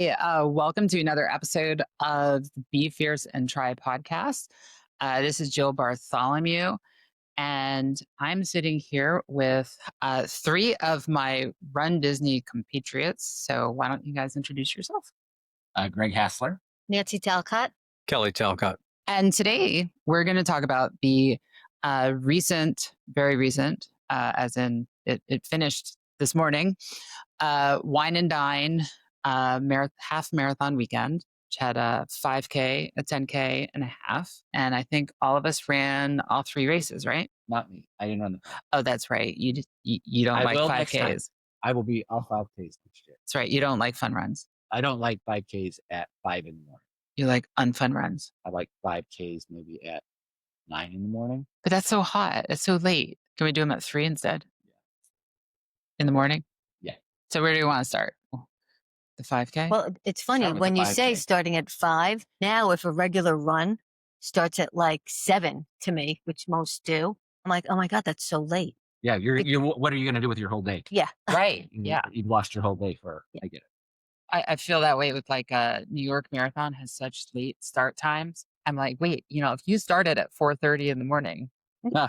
Welcome to another episode of the Be Fierce and Try podcast. This is Jill Bartholomew, and I'm sitting here with three of my Run Disney compatriots. So why don't you guys introduce yourself? Greg Hassler. Nancy Talcott. Kelly Talcott. And today we're going to talk about the very recent, as in it finished this morning, Wine and Dine half marathon weekend, which had a 5K, a 10K, and a half. And I think all of us ran all three races, right? Not me. I didn't run them. Oh, that's right. You don't like 5Ks. I will be all 5Ks next year. That's right. You don't like fun runs. I don't like 5Ks at 5 in the morning. You like unfun runs. I like 5Ks maybe at 9 in the morning. But that's so hot. It's so late. Can we do them at 3 instead? Yeah. In the morning? Yeah. So where do you want to start? The 5K? Well, it's funny when you say starting at 5. Now, if a regular run starts at like 7 to me, which most do, I'm like, oh my God, that's so late. Yeah. You're what are you going to do with your whole day? Yeah. Right. Yeah. You've lost your whole day for, I get it. I feel that way with like New York Marathon has such late start times. I'm like, wait, if you started at 4:30 in the morning,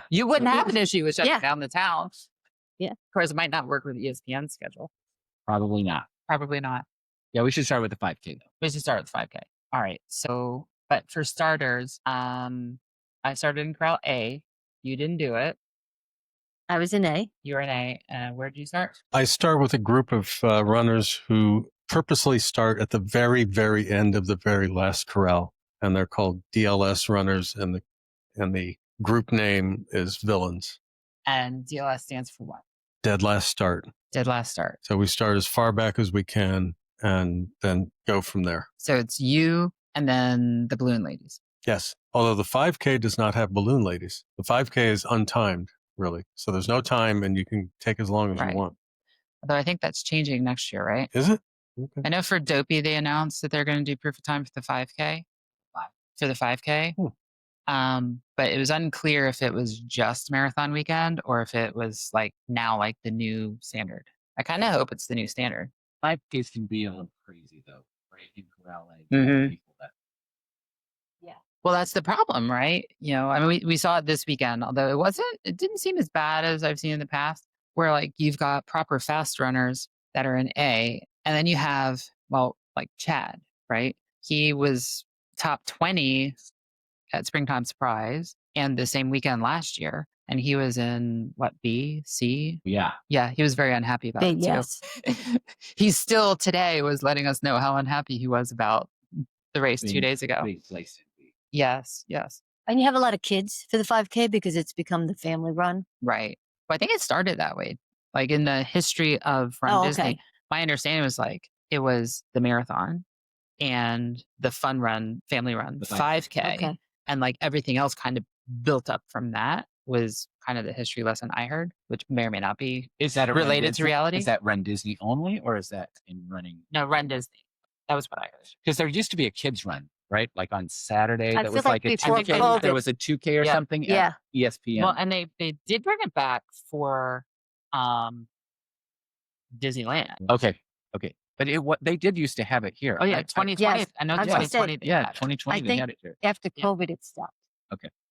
you wouldn't have an issue with shutting down the town. Yeah. Of course, it might not work with the ESPN schedule. Probably not. Probably not. Yeah, we should start with the 5K though. We should start with 5K. All right. So, but for starters, I started in corral A. You didn't do it. I was in A. You were in A. Where did you start? I start with a group of runners who purposely start at the very, very end of the very last corral, and they're called DLS runners, and the group name is Villains. And DLS stands for what? Dead last start. Dead last start. So we start as far back as we can and then go from there. So it's you and then the balloon ladies. Yes. Although the 5K does not have balloon ladies. The 5K is untimed, really. So there's no time and you can take as long as you want. Although I think that's changing next year, right? Is it? Okay. I know for Dopey, they announced that they're going to do proof of time for the 5K. For the 5K. But it was unclear if it was just marathon weekend or if it was like the new standard. I kind of hope it's the new standard. 5Ks can be a little crazy though, right? In corral A. People that. Yeah. Well, that's the problem, right? I mean, we saw it this weekend, although it didn't seem as bad as I've seen in the past, where like you've got proper fast runners that are in A, and then you have, like Chad, right? He was top 20 at Springtime Surprise and the same weekend last year. And he was in B, C? Yeah. Yeah. He was very unhappy about it. Yes. He still today was letting us know how unhappy he was about the race 2 days ago. Yes. Yes. And you have a lot of kids for the 5K because it's become the family run. Right. Well, I think it started that way. Like in the history of Run Disney, my understanding was like it was the marathon and the fun run, family run, the 5K. Okay. And like everything else kind of built up from that was kind of the history lesson I heard, which may or may not be related to reality. Is that Run Disney only, or is that in running? No, Run Disney. That was what I heard. Because there used to be a kids run, right? Like on Saturday, I that feel was like like a before 2K. COVID. There was a 2K or something at ESPN. Well, and they did bring it back for Disneyland. Okay. But they did used to have it here. Oh yeah, 2020. Yes. I know I was 2020. gonna say, 2020 they had it here. After COVID, it stopped.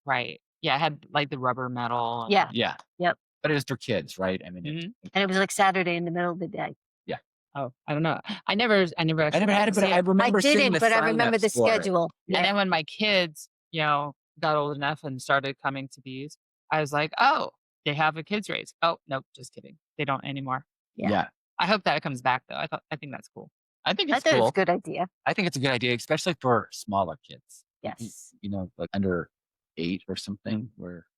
Right. Yeah, it had like the rubber metal. Yeah. Yeah. Yep. But it was for kids, right? I mean, And it was like Saturday in the middle of the day. Yeah. Oh, I don't know. I never actually had it, but I remember I seeing didn't, the but I remember the sign-ups for it. schedule. And then when my kids, got old enough and started coming to these, I was like, oh, they have a kids race. Oh, nope, just kidding. They don't anymore. Yeah. I hope that comes back though. I think that's cool. I think I it's thought it cool. was a good idea. I think it's a good idea, especially for smaller kids. Yes. Like under 8 or something.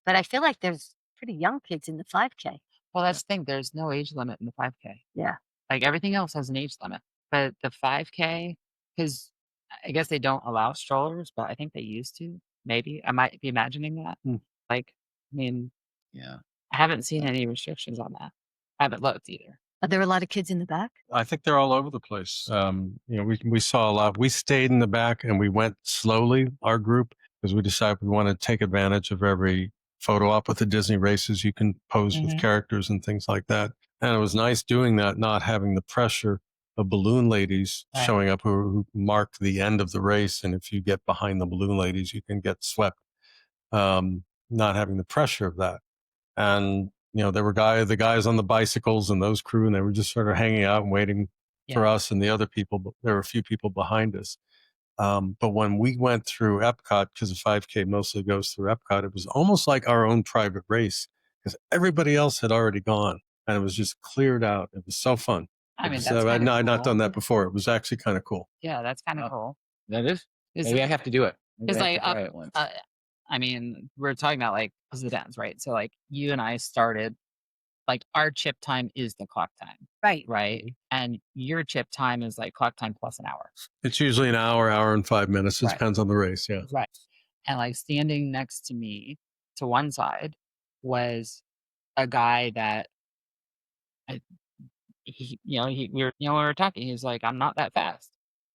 But I feel like there's pretty young kids in the 5K. Well, that's the thing. There's no age limit in the 5K. Yeah. Like everything else has an age limit. But the 5K, because I guess they don't allow strollers, but I think they used to. Maybe. I might be imagining that. Like, I mean, yeah. I haven't seen any restrictions on that. I haven't looked either. Are there a lot of kids in the back? I think they're all over the place. We saw a lot. We stayed in the back and we went slowly, our group, because we decided we want to take advantage of every photo op with the Disney races. You can pose with characters and things like that. And it was nice doing that, not having the pressure of balloon ladies Right. showing up who mark the end of the race. And if you get behind the balloon ladies, you can get swept, not having the pressure of that. And, there were the guys on the bicycles and those crew, and they were just sort of hanging out and waiting for us and the other people. But there were a few people behind us. But when we went through Epcot, because the 5K mostly goes through Epcot, it was almost like our own private race because everybody else had already gone and it was just cleared out. It was so fun. I mean, that's I'd kind of not done cool. that before. It was actually kind of cool. Yeah, that's kind of cool. That is. Is Maybe it- I have to do it. Maybe It's I have like, to try it once. I mean, we're talking about like residents, right? So like you and I started, like our chip time is the clock time, Right. right? And your chip time is like clock time plus an hour. It's usually an hour and 5 minutes. It Right. depends on the race. Yeah. Right. And like standing next to me to one side was a guy that we were talking. He's like, I'm not that fast,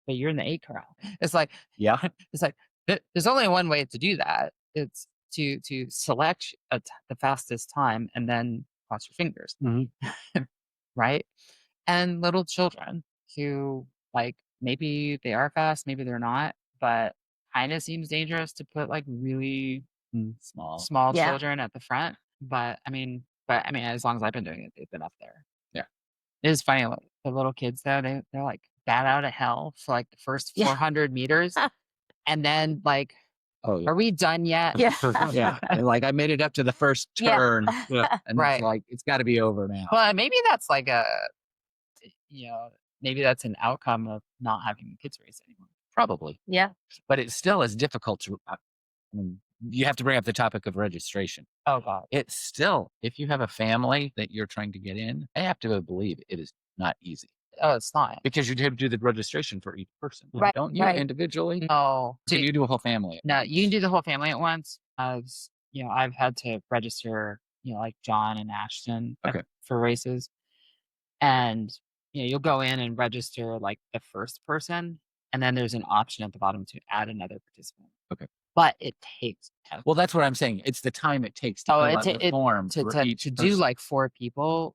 but you're in the 8 corral. It's like, Yeah. it's like there's only one way to do that. It's to select the fastest time and then cross your fingers, right? And little children who like maybe they are fast, maybe they're not, but kind of seems dangerous to put like really small Yeah. children at the front. But I mean, as long as I've been doing it, they've been up there. Yeah. It is funny. Like, the little kids though, they're like bat out of hell for like the first Yeah. 400 meters, and then like, Oh, yeah. are we done yet? Yeah. Yeah. And like I made it up to the first Yeah. turn. And Right. it's like, it's got to be over now. Well, maybe that's like maybe that's an outcome of not having the kids race anymore. Probably. Yeah. But it still is difficult to, I mean, you have to bring up the topic of registration. Oh God. It's still, if you have a family that you're trying to get in, I have to believe it is not easy Oh, it's not. because you have to do the registration for each person. Right, Don't you right. individually? No. Can you do a whole family? No, you can do the whole family at once. I've had to register, like John and Ashton Okay. for races. And, you'll go in and register like the first person. And then there's an option at the bottom to add another participant. Okay. But it takes. Well, that's what I'm saying. It's the time it takes to fill out the form for each to person. do like 4 people.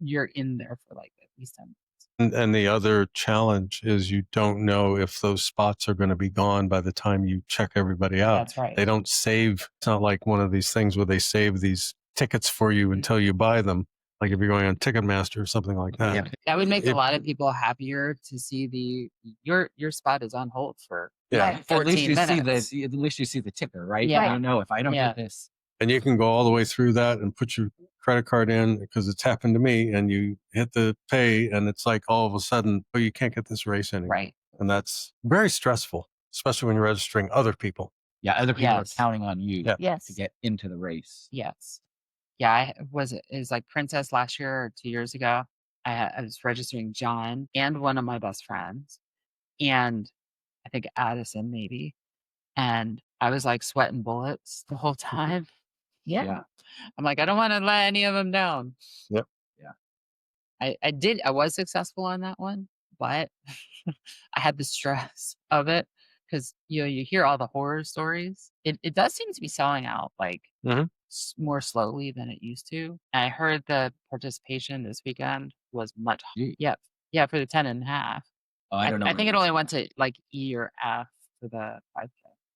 You're in there for like at least 10 minutes. And the other challenge is you don't know if those spots are going to be gone by the time you check everybody out. That's right. They don't save. It's not like one of these things where they save these tickets for you until you buy them. Like if you're going on Ticketmaster or something like that. Yeah. That would make a lot of people happier to see your spot is on hold for Yeah. 14 at least minutes. at least you see the ticker, right? Yeah. You know, if I don't Yeah. get this, And you can go all the way through that and put your credit card in because it's happened to me, and you hit the pay and it's like all of a sudden, oh, you can't get this race anymore. Right. And that's very stressful, especially when you're registering other people. yeah, other people Yes. are counting on you Yeah. Yes. to get into the race. Yes. Yeah, it was like Princess last year or 2 years ago. I was registering John and one of my best friends, and I think Addison maybe. And I was like sweating bullets the whole time. Yeah. Yeah. I'm like, I don't want to let any of them down. Yep. Yeah. I was successful on that one, but I had the stress of it because you hear all the horror stories. It does seem to be selling out like Mhm. more slowly than it used to. And I heard the participation this weekend was much. Gee. Yeah, for the 10.5. Oh, I don't know. I think it only went to like E or F for the 5K.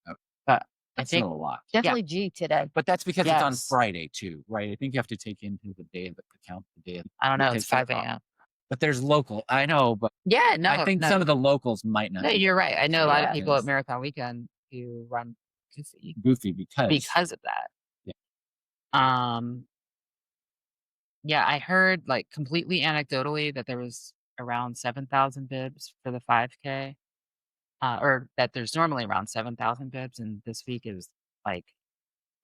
Oh. But That's I think still a lot. Definitely G today. But that's because it's on Yes. Friday too, right? I think you have to take into the day of the count the day. I don't know. Okay, It's so 5 a.m. But there's local. I know, but Yeah, no, I think no, some of the locals might not. no, be you're right. I know a lot of Yeah. people at Marathon Weekend who run goofy goofy because of that. Yeah. Yeah, I heard like completely anecdotally that there was around 7,000 bibs for the 5K, or that there's normally around 7,000 bibs, and this week is like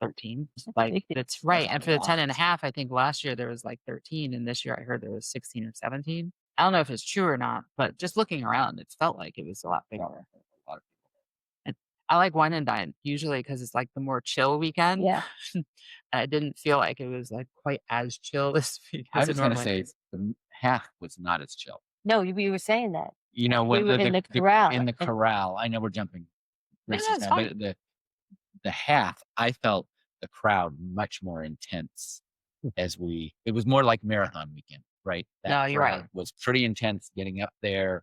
13. Like that's right. That's And a for the lot. 10.5, I think last year there was like 13, and this year I heard there was 16 or 17. I don't know if it's true or not, but just looking around, it felt like it was a lot bigger. A lot of And I like Wine and Dine usually because it's like the more chill weekend. Yeah. I didn't feel like it was like quite as chill this week I as was it going to normally say is. the half was not as chill. No, you were saying that. You know, We when were in the corral. in the corral. I know we're jumping No, races it's now, fine. but the half, I felt the crowd much more intense as it was more like marathon weekend, right? No, That you're right. was pretty intense getting up there.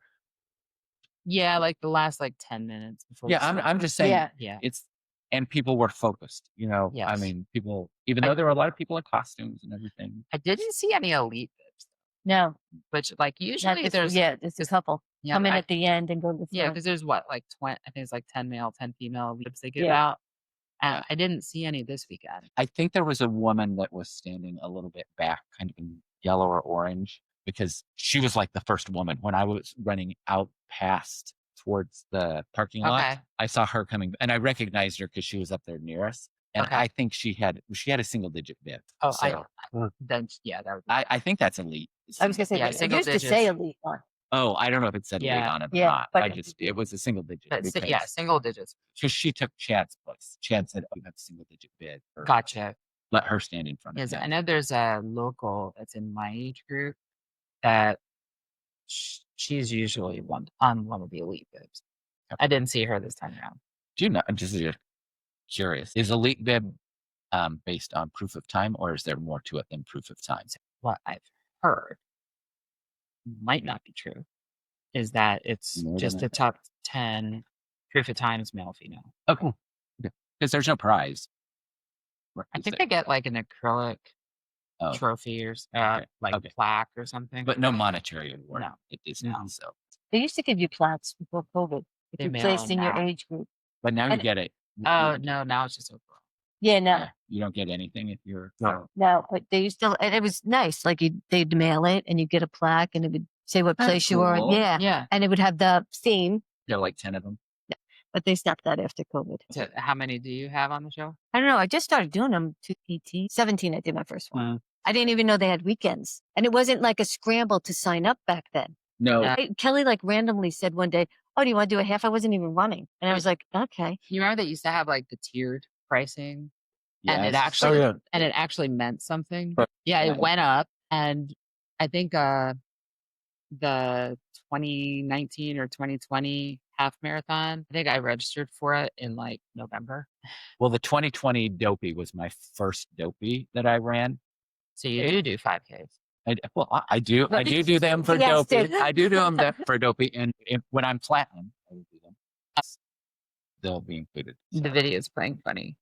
Yeah, like the last like 10 minutes before. Yeah, I'm just saying Yeah. it's, and people were focused, I Yes. mean, people, even though there were a lot of people in costumes and everything. I didn't see any elite bibs, No, which like usually there's there's a couple yeah, come in I- at the end and go to the yeah, front. because there's what like 20. I think it's like 10 male, 10 female bibs they give Yeah. out. And I didn't see any this weekend. I think there was a woman that was standing a little bit back, kind of in yellow or orange, because she was like the first woman. When I was running out past towards the parking lot, Okay. I saw her coming, and I recognized her because she was up there near us. And Okay. I think she had a single digit bib. Oh, So then yeah, that would. I think that's elite. I was gonna say, Yeah, it single used to say digits. elite on. Oh, I don't know if it said elite Yeah. on it or Yeah, not. but It was a single digit. But Because yeah, single digits. she took Chad's place. Chad said, "Oh, you have a single digit bid." Gotcha. Let her stand in front of Yes, him. I know there's a local that's in my age group that she's usually on one of the elite bibs. I didn't see her this time around. Do you know? I'm just curious. Is elite bib based on proof of time, or is there more to it than proof of time? What I've heard might not be true is that it's More than just the that? top 10 proof of times male female. Okay. Because there's no prize. I think they get like an acrylic Oh, trophy or okay, like okay. plaque or something. but no monetary award. No. It is now. No. So, They used to give you plaques before COVID if They you mail placed them in your now. age group. but now you And- get it. Oh no, now it's just overall. Yeah, no, Yeah, you don't get anything if you're. No. no, but they used to, and it was nice. Like they'd mail it, and you get a plaque, and it would say what That's place you were. cool. Yeah, Yeah. and it would have the theme. There are like 10 of them. But they stopped that after COVID. So how many do you have on the show? I don't know. I just started doing them to 18, 17. I did my first one. I didn't even know they had weekends, and it wasn't like a scramble to sign up back then. No. Kelly like randomly said one day, "Oh, do you want to do a half?" I wasn't even running, and I was like, "Okay." You remember they used to have like the tiered pricing, and it Yes. actually yeah. and it actually meant something. Right. Yeah, Yeah. it went up, and I think the 2019 or 2020 half marathon, I think I registered for it in like November. Well, the 2020 Dopey was my first Dopey that I ran. So you do 5Ks. I do them for Yes, Dopey. dude. I do them for Dopey, and when I'm platinum, I will do them. They'll be included. The video's playing funny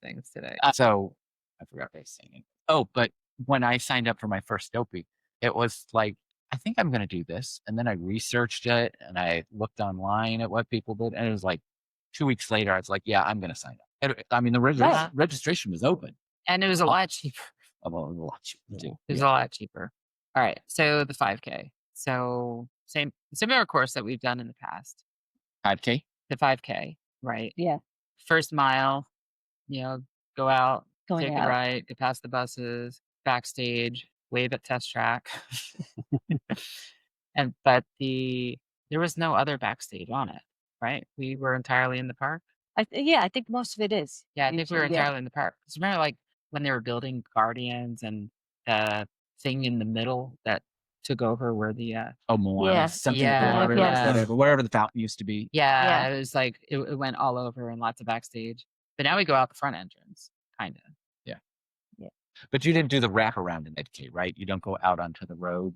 things today. So I forgot what I was saying. Oh, but when I signed up for my first Dopey, it was like, I think I'm going to do this. And then I researched it and I looked online at what people did. And it was like 2 weeks later, I was like, yeah, I'm going to sign up. I mean, the registration was open. And it was a lot cheaper. Well, it was a lot cheaper too. It was a lot cheaper. All right. So the 5K. So similar course that we've done in the past. 5K? The 5K, right? Yeah, First mile, go out, going take out. a right, get past the buses, backstage, wave at test track. But there was no other backstage on it, right? We were entirely in the park. I think most of it is. Yeah, I think we were Usually, yeah. entirely in the park. 'Cause remember, like when they were building Guardians and the thing in the middle that took over where the Moana. Yeah. Something. Yeah, Whatever, yeah. wherever the fountain used to be. yeah, it was like it went all over and lots of backstage. But now we go out the front entrance, kind of. But you didn't do the wraparound in 5K, right? You don't go out onto the road.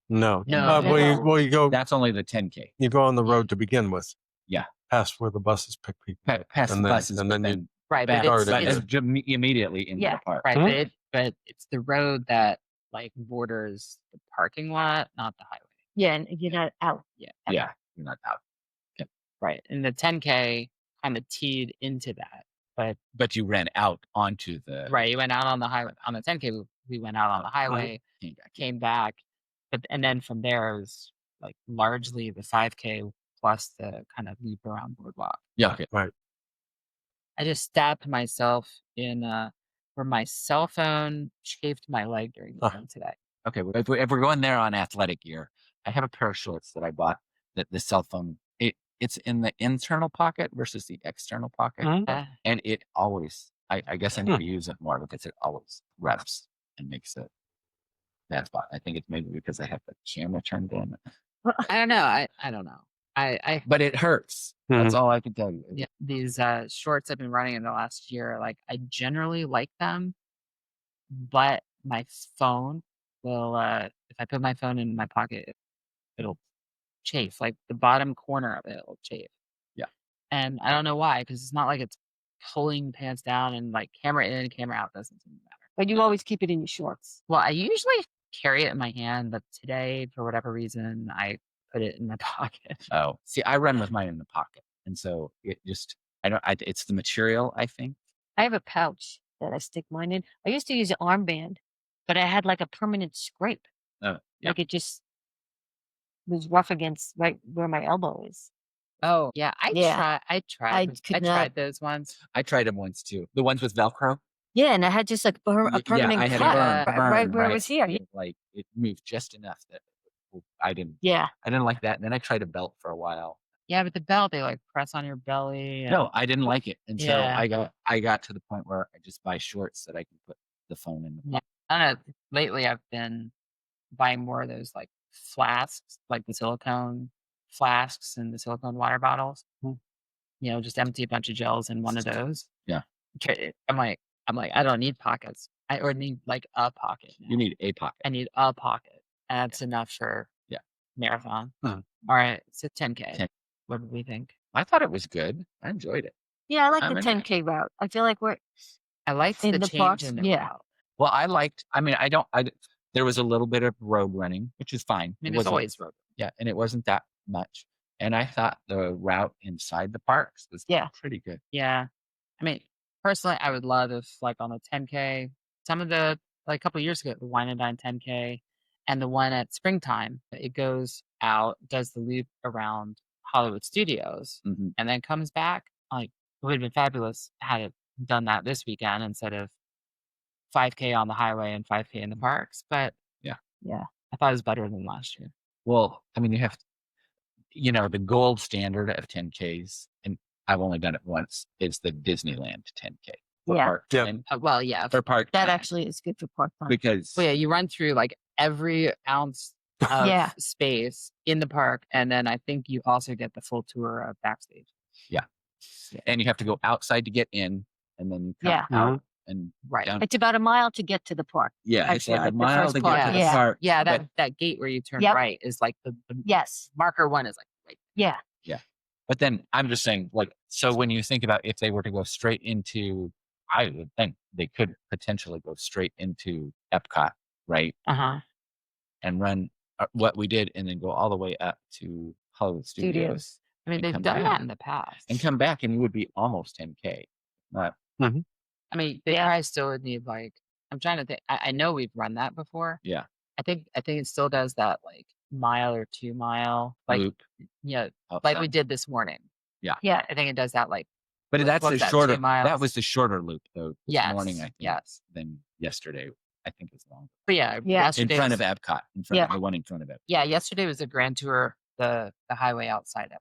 No. No. You go That's only the 10K. you go on the road to begin with. Yeah. Past where the buses pick people. Past And the then- buses, and but then you- then Right, back, but But it's immediately into Yeah, the park. right, but it's the road that like borders the parking lot, not the highway. Yeah, and you're not out. Yeah, you're not out. Right, and the 10K kind of teed into that. But you ran out onto the Right, you went out on the highway. On the 10K, we went out on the highway, came back, and then from there it was like largely the 5K plus the kind of loop around boardwalk. Yeah, okay. Right. I just stabbed myself in where my cell phone chafed my leg during the run today. Okay, well, if we're going there on athletic gear, I have a pair of shorts that I bought that the cell phone, it's in the internal pocket versus the external pocket. And it always, I guess I need to use it more because it always reps and makes it that spot. I think it's maybe because I have the camera turned in. I don't know. I don't know. But it hurts. That's all I can tell you. Yeah, these shorts I've been running in the last year, like I generally like them, but my phone will, if I put my phone in my pocket, it'll chafe. Like the bottom corner of it will chafe. Yeah. And I don't know why, because it's not like it's pulling pants down and like camera in, camera out doesn't seem to matter. But you always keep it in your shorts. Well, I usually carry it in my hand, but today, for whatever reason, I put it in my pocket. Oh, see, I run with mine in the pocket. And so it just, it's the material, I think. I have a pouch that I stick mine in. I used to use an armband, but I had like a permanent scrape. Oh, yeah. Like it just was rough against right where my elbow is. Oh, yeah. I tried those ones. I tried them once too. The ones with Velcro. Yeah, and I had just like a permanent I had cut a burn right where it was here. Like it moved just enough that I didn't like that. And then I tried a belt for a while. Yeah, but the belt, they like press on your belly. No, I didn't like it. And so Yeah. I got to the point where I just buy shorts that I can put the phone in. Yeah. I don't know. Lately, I've been buying more of those like flasks, like the silicone flasks and the silicone water bottles. You know, just empty a bunch of gels in one of those. Yeah. Okay. I'm like, I don't need pockets. I or need like a pocket. You need a pocket. I need a pocket. And that's enough for marathon. All right. So 10K. 10. What did we think? I thought it was good. I enjoyed it. Yeah, I like the 10K route. I feel like I liked in the the change parks, in the route. Well, there was a little bit of road running, which is fine. I mean, there's always road. Yeah, and it wasn't that much. And I thought the route inside the parks was pretty good. Yeah. I mean, personally, I would love if, like, on the 10K, some of the, like, a couple of years ago, the Wine and Dine 10K and the one at Springtime, it goes out, does the loop around Hollywood Studios, and then comes back. Like, it would have been fabulous had it done that this weekend instead of 5K on the highway and 5K in the parks. But yeah, I thought it was better than last year. Well, I mean, you have, the gold standard of 10Ks, and I've only done it once, is the Disneyland 10K. Yeah. For park. That actually is good for park time. Because you run through like every ounce of space in the park, and then I think you also get the full tour of backstage. Yeah. And you have to go outside to get in, and then you come out and down. It's about a mile to get to the park. Yeah, it's like a mile to get to the park. Yeah, that gate where you turn right is like the marker one is like right. Yeah. Yeah. But then I'm just saying, like, so when you think about if they were to go straight into, I would think they could potentially go straight into Epcot, right? And run what we did and then go all the way up to Hollywood Studios. I mean, they've done that in the past. And come back and you would be almost 10K. I mean, the guys still would need like, I'm trying to think. I know we've run that before. Yeah. I think it still does that like mile or 2 mile like loop. Yeah, like we did this morning. Yeah. Yeah. I think it does that like. But that's the shorter. 2 miles? That was the shorter loop though. This morning, I think. Yes. Than yesterday. I think it's longer. But in front of Epcot, the one in front of Epcot. Yeah, yesterday was a grand tour, the highway outside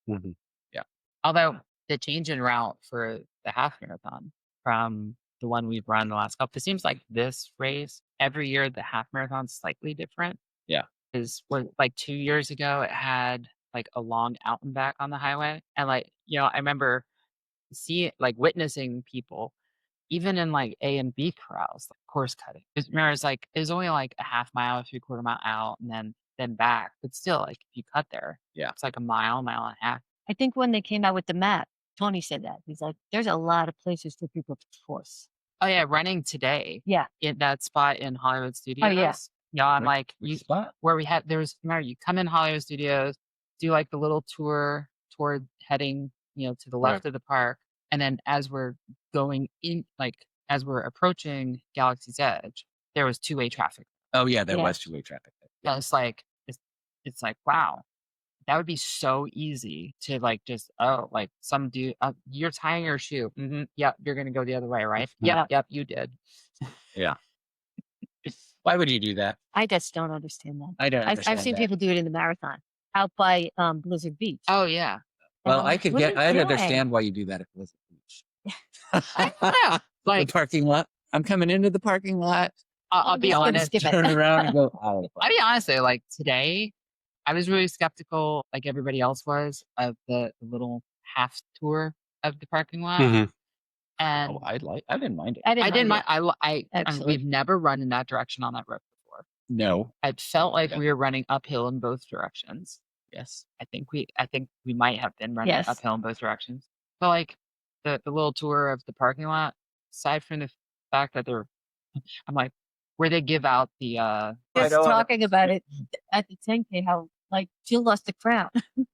Epcot. Yeah. Although the change in route for the half marathon from the one we've run the last couple, it seems like this race every year the half marathon's slightly different. Yeah. Is like 2 years ago it had like a long out and back on the highway, and like I remember witnessing people. Even in like A and B corrals, like course cutting. Remember, it was only like a half mile, 3/4 mile out, and then back. But still, like if you cut there, it's like a mile and a half. I think when they came out with the map, Tony said that. He's like, there's a lot of places for people to course. Oh yeah, running today. Yeah. In that spot in Hollywood Studios. Oh yeah. Yeah, I'm like spot? Where we had remember you come in Hollywood Studios, do like the little tour toward heading, to the left of the park. And then as we're going in, like as we're approaching Galaxy's Edge, there was 2-way traffic. Oh yeah, there was 2-way traffic. Yeah, it's like wow, that would be so easy to like just like some dude, you're tying your shoe. Yep, you're gonna go the other way, right? Yep, you did. Yeah. Why would you do that? I just don't understand that. I don't. I've seen people do it in the marathon out by Blizzard Beach. Oh yeah. Well, I'd understand why you do that at Blizzard Beach. Like the parking lot. I'm coming into the parking lot. I'll be honest. Turn around and go. I'll be honest though, like today, I was really skeptical, like everybody else was, of the little half tour of the parking lot. And I didn't mind it. I didn't mind. We've never run in that direction on that road before. No. It felt like Yeah. we were running uphill in both directions. Yes. I think we might have been running Yes. uphill in both directions. But like the little tour of the parking lot, aside from the fact that I'm like, where they give out the Just talking about it at the 10K, how like Jill lost the crown.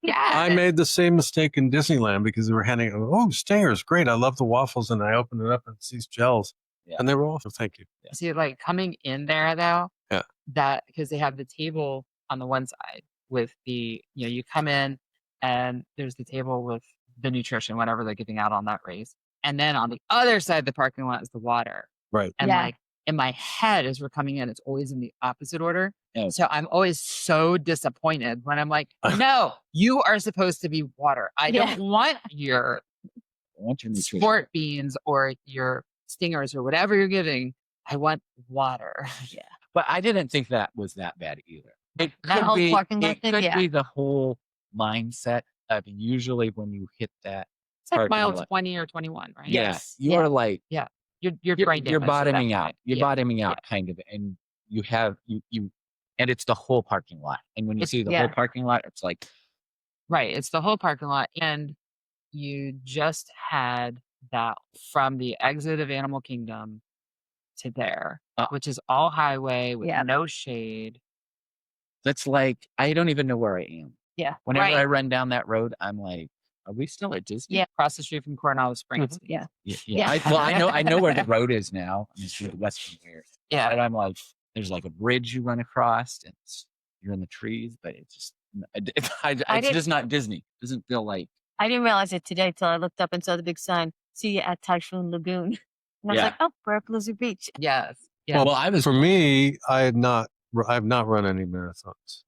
I made the same mistake in Disneyland because we were handing, Stingers, great. I love the waffles. And I opened it up and it's these gels. Yeah. And they were awful. Thank you. Yeah. See, like coming in there though, Yeah. that because they have the table on the one side with the, you come in and there's the table with the nutrition, whatever they're giving out on that race. And then on the other side of the parking lot is the water. Right. And Yeah. like in my head, as we're coming in, it's always in the opposite order. Oh. So I'm always so disappointed when I'm like, no, you are supposed to be water. I don't want your nutrition. sport beans or your stingers or whatever you're giving. I want water. Yeah. But I didn't think that was that bad either. It That could whole be. parking lot It thing, could yeah. be the whole mindset of usually when you hit that. It's like parking mile lot. 20 or 21, right? Yes. You're like You're right you're down, so bottoming that's out. fine. You're bottoming out kind of, and you have you, and it's the whole parking lot. And when you see the whole parking lot, it's like right. It's the whole parking lot, and you just had that from the exit of Animal Kingdom to there, which is all highway with no shade. that's like I don't even know where I am. Yeah. Whenever I run down that road, I'm like, are we still at Disney? Yeah, across the street from Coronado Springs. Yeah. Yeah. I know where the road is now. I mean, it's western here. Yeah. But I'm like, there's like a bridge you run across, and you're in the trees, but it's just it's just not Disney. It doesn't feel like. I didn't realize it today till I looked up and saw the big sign, "See you at Typhoon Lagoon." And I was like, oh, we're at Blizzard Beach. Yes. Yeah. Well, for me, I've not run any marathons.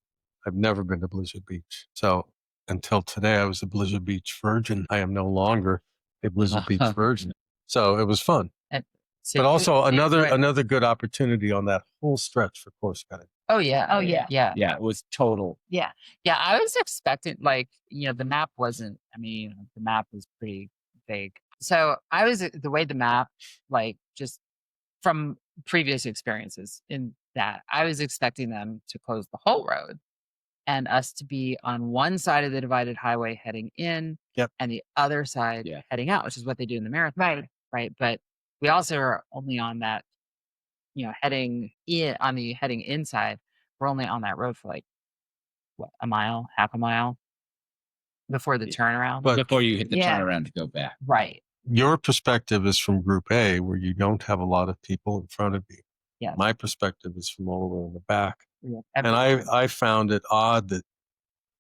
I've never been to Blizzard Beach. So until today, I was a Blizzard Beach virgin. I am no longer a Blizzard Beach virgin. So it was fun. But also another good opportunity on that whole stretch for course cutting. Oh yeah. Yeah, it was total. Yeah. Yeah, I was expecting the map wasn't, the map was pretty vague. So I was the way the map, just from previous experiences in that, I was expecting them to close the whole road and us to be on one side of the divided highway heading in and the other side heading out, which is what they do in the marathon. Right. But we also are only on that, heading inside. We're only on that road for a mile, half a mile before the turnaround. But before you hit the turnaround to go back. Right. Your perspective is from Group A, where you don't have a lot of people in front of you. Yeah. My perspective is from all the way in the back. Yeah. And I found it odd that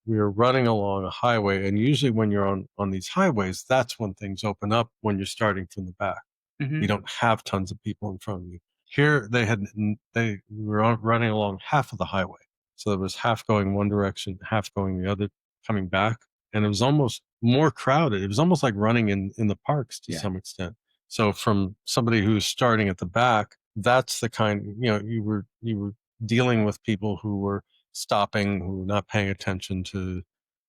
we were running along a highway, and usually when you're on these highways, that's when things open up when you're starting from the back. Mhm. You don't have tons of people in front of you. Here we were running along half of the highway. So there was half going one direction, half going the other, coming back. And it was almost more crowded. It was almost like running in the parks to some extent. So from somebody who's starting at the back, that's the kind, you were dealing with people who were stopping, who were not paying attention to,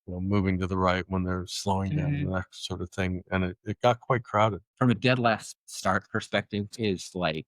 moving to the right when they're slowing down and that sort of thing. And it got quite crowded. From a dead last start perspective, is like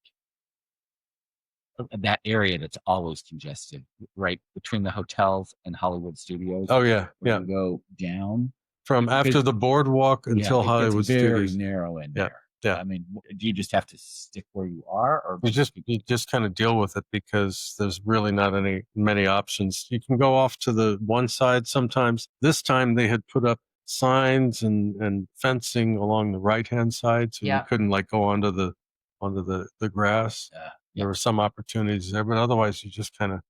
that area that's always congested, right between the hotels and Hollywood Studios. Oh yeah, yeah. You go down from after the boardwalk until Hollywood very Studios. narrow in there. Yeah. I mean, do you just have to stick where you are, or you just kind of deal with it because there's really not many options. You can go off to the one side sometimes. This time they had put up signs and fencing along the right hand side, so you couldn't go onto the grass. There were some opportunities there, but otherwise you just kind of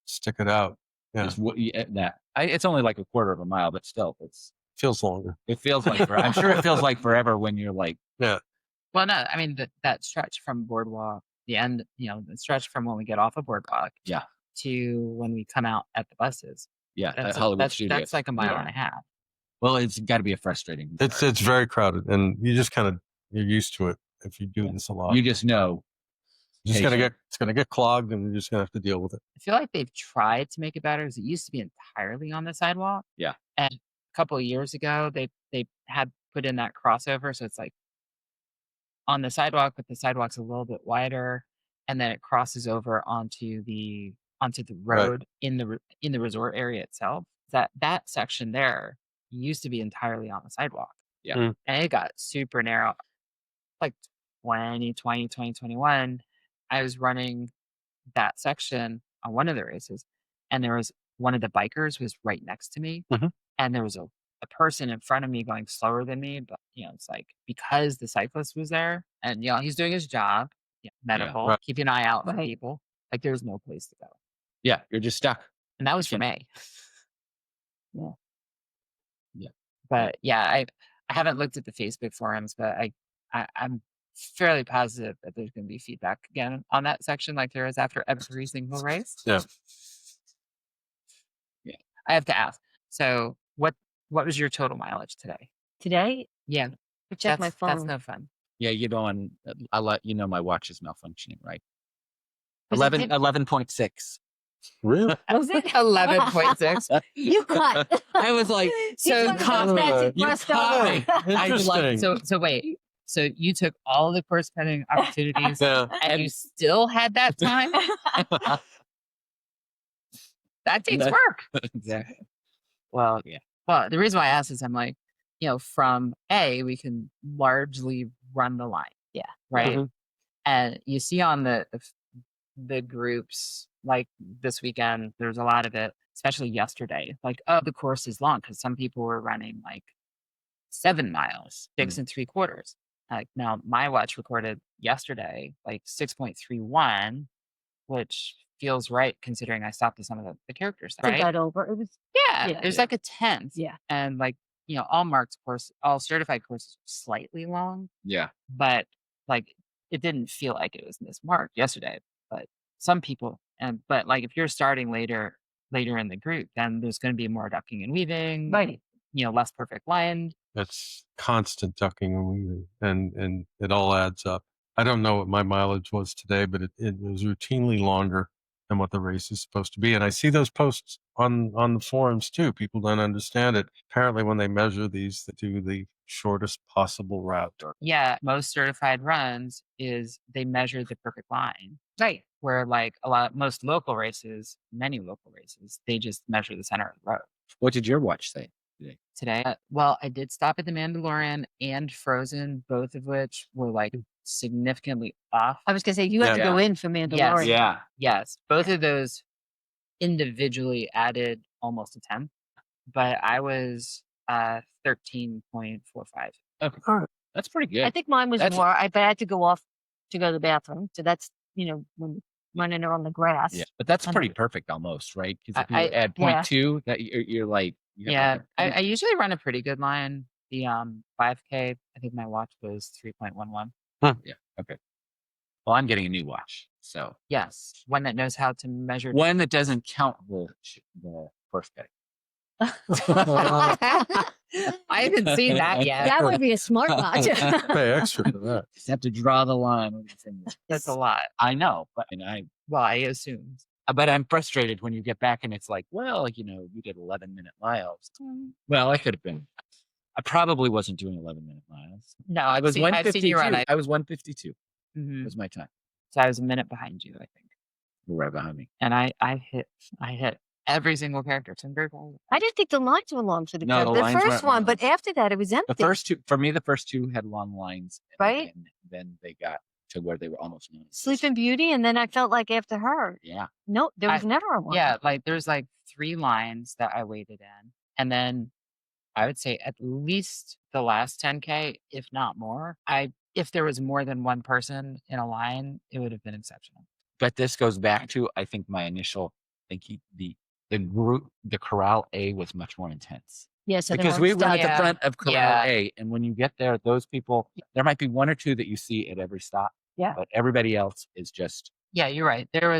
stick it out. Yeah, it's only like a quarter of a mile, but still, feels longer. It feels like I'm sure it feels like forever when you're like. Yeah. Well, no, I mean that stretch from Boardwalk, the end, the stretch from when we get off of Boardwalk, to when we come out at the buses. Yeah, at Hollywood Studios. That's like a mile and a half. Well, it's got to be a frustrating. It's very crowded, and you just you're used to it if you do this a lot. You just know. It's gonna get clogged, and you're just gonna have to deal with it. I feel like they've tried to make it better because it used to be entirely on the sidewalk. Yeah. And a couple of years ago, they had put in that crossover, so it's like on the sidewalk, but the sidewalk's a little bit wider, and then it crosses over onto the onto the road in the resort area itself. That section there used to be entirely on the sidewalk. Yeah. And it got super narrow. Like 2021, I was running that section on one of the races, and there was one of the bikers was right next to me, and there was a person in front of me going slower than me, but it's like because the cyclist was there, and he's doing his job, medical, keep an eye out for people. Like there's no place to go. Yeah, you're just stuck. And that was for May. Yeah. But I haven't looked at the Facebook forums, but I'm fairly positive that there's going to be feedback again on that section, like there is after every single race. Yeah. I have to ask. So what was your total mileage today? Today? Yeah. Check my phone. That's no fun. Yeah, I'll let you know my watch is malfunctioning, right? 11.6. Really? Was it 11.6? You cut. I was like, so You caught me. Interesting. So wait. So you took all the course pending opportunities and you still had that time? That takes work. Exactly. Well, Well, the reason why I asked is I'm like, from A, we can largely run the line. Yeah. Right. And you see on the groups like this weekend, there's a lot of it, especially yesterday. Like, the course is long because some people were running like 7 miles, 6 3/4. Like now, my watch recorded yesterday like 6.31, which feels right considering I stopped at some of the characters. I Right? got over. It was There's like a 10th. Yeah. And like all marked course, all certified courses slightly long. Yeah. But like it didn't feel like it was mismarked yesterday. But some people but like if you're starting later in the group, then there's going to be more ducking and weaving, right. Less perfect line. That's constant ducking and weaving, and it all adds up. I don't know what my mileage was today, but it was routinely longer than what the race is supposed to be. And I see those posts on the forums too. People don't understand it. Apparently, when they measure these, they do the shortest possible route. Yeah, most certified runs is they measure the perfect line. Right. Where like most local races, many local races, they just measure the center of the road. What did your watch say today? Well, I did stop at the Mandalorian and Frozen, both of which were like significantly off. I was gonna say you have to go in for Mandalorian. Yes. Both of those individually added almost a 10, but I was 13.45. Okay. That's pretty good. I think mine was more. I had to go off to go to the bathroom, so that's when running on the grass. Yeah, but that's pretty perfect almost, right? Because if you add 0.2, that you're like, I usually run a pretty good line. The 5K, I think my watch was 3.11. Yeah. Okay. Well, I'm getting a new watch, so yes, one that knows how to measure. One that doesn't count the first day. I haven't seen that yet. That would be a smart watch. Pay extra for that. Just have to draw the line with your fingers. That's a lot. I know, but I assumed. But I'm frustrated when you get back and it's like, well, you did 11-minute miles. Well, I could have been. I probably wasn't doing 11-minute miles. No, I was 152. I was 152. Mm-hmm. Was my time. So I was a minute behind you, I think. You're right behind me. And I hit every single character. So I'm very proud. I didn't think the lines were long for the first one, but after that it was empty. The first two had long lines. Right. And then they got to where they were almost known. Sleeping Beauty, and then I felt like after her. Yeah. No, there was never a line. Yeah, like there's like 3 lines that I waited in. And then I would say at least the last 10K, if not more. If there was more than one person in a line, it would have been exceptional. But this goes back to, I think, my initial thinking. The group, the Corral A was much more intense. Yes, because we were at the front of Corral A, and when you get there, those people, there might be 1 or 2 that you see at every stop. Yeah. But everybody else is just. Yeah, you're right. There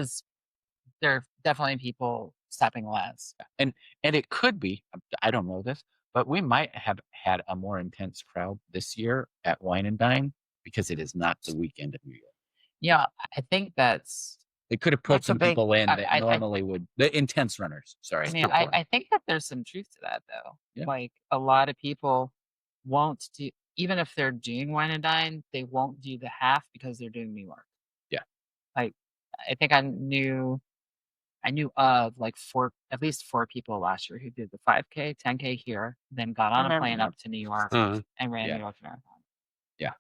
are definitely people stopping less. And it could be, I don't know this, but we might have had a more intense crowd this year at Wine and Dine because it is not the weekend of New York. Yeah, I think they could have put some people in that normally would, the intense runners. Sorry. I mean, I think that there's some truth to that, though. Yeah. Like a lot of people won't do, even if they're doing Wine and Dine, they won't do the half because they're doing New York. Yeah. Like, I think I knew I knew of like at least four people last year who did the 5K, 10K here, then got on a plane up to New York and ran New York Marathon. Yeah.